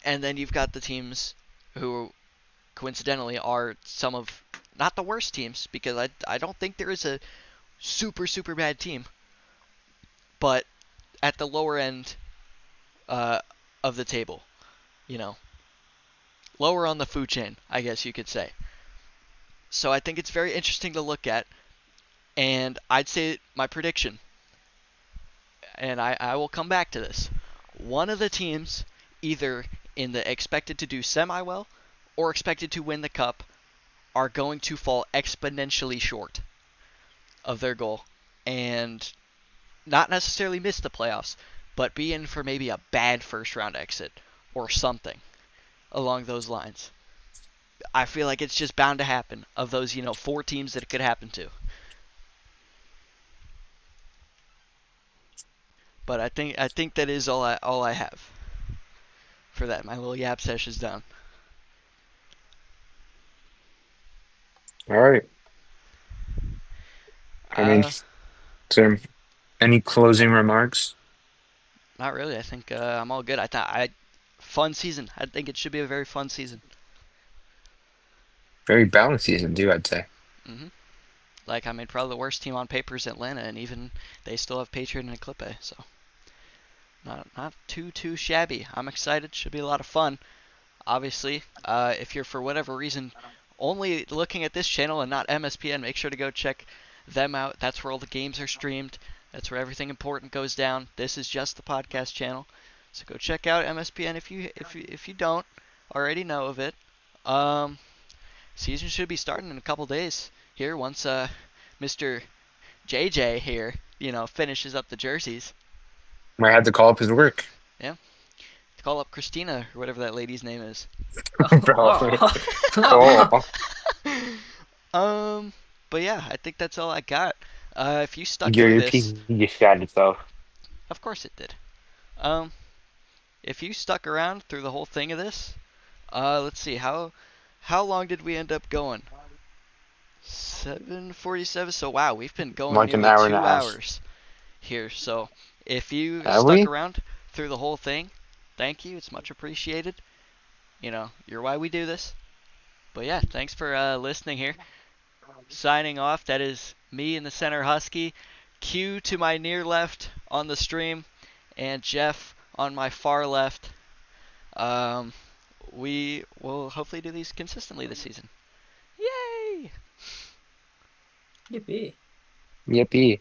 [SPEAKER 1] And then you've got the teams who, coincidentally, are some of not the worst teams, because I don't think there is a super, super bad team, but at the lower end of the table, lower on the food chain, I guess you could say. So I think it's very interesting to look at, and I'd say my prediction, and I will come back to this, one of the teams, either in the expected to do semi-well or expected to win the cup, are going to fall exponentially short of their goal, and not necessarily miss the playoffs, but be in for maybe a bad first round exit or something along those lines. I feel like it's just bound to happen of those, 4 teams that it could happen to. But I think that is all I have for that. My little yap session is done.
[SPEAKER 2] All right. I mean, is there any closing remarks?
[SPEAKER 1] Not really. I think I'm all good. Fun season. I think it should be a very fun season.
[SPEAKER 2] Very balanced season, too, I'd say.
[SPEAKER 1] Mm-hmm. Probably the worst team on paper is Atlanta, and even they still have Patriot and Eclipse, so not too shabby. I'm excited. Should be a lot of fun. Obviously, if you're for whatever reason only looking at this channel and not MSPN, make sure to go check them out. That's where all the games are streamed. That's where everything important goes down. This is just the podcast channel, so go check out MSPN if you don't already know of it. Season should be starting in a couple days here once Mr. JJ here, finishes up the jerseys.
[SPEAKER 2] Might have to call up his work.
[SPEAKER 1] Yeah. Call up Christina or whatever that lady's name is.
[SPEAKER 2] Bro.
[SPEAKER 1] Oh. But yeah, I think that's all I got. If you stuck
[SPEAKER 2] Your
[SPEAKER 1] through this,
[SPEAKER 2] piece just shot itself.
[SPEAKER 1] of course it did. If you stuck around through the whole thing of this, let's see, how long did we end up going? 7:47. So wow, we've been going
[SPEAKER 2] Like an
[SPEAKER 1] nearly
[SPEAKER 2] hour and
[SPEAKER 1] 2
[SPEAKER 2] a half.
[SPEAKER 1] hours here. So if you
[SPEAKER 2] Have
[SPEAKER 1] stuck
[SPEAKER 2] we?
[SPEAKER 1] around through the whole thing, thank you. It's much appreciated. You're why we do this. But yeah, thanks for listening here. Signing off. That is me in the center, Husky. Q to my near left on the stream, and Jeff on my far left. We will hopefully do these consistently this season. Yay!
[SPEAKER 3] Yippee.
[SPEAKER 2] Yippee.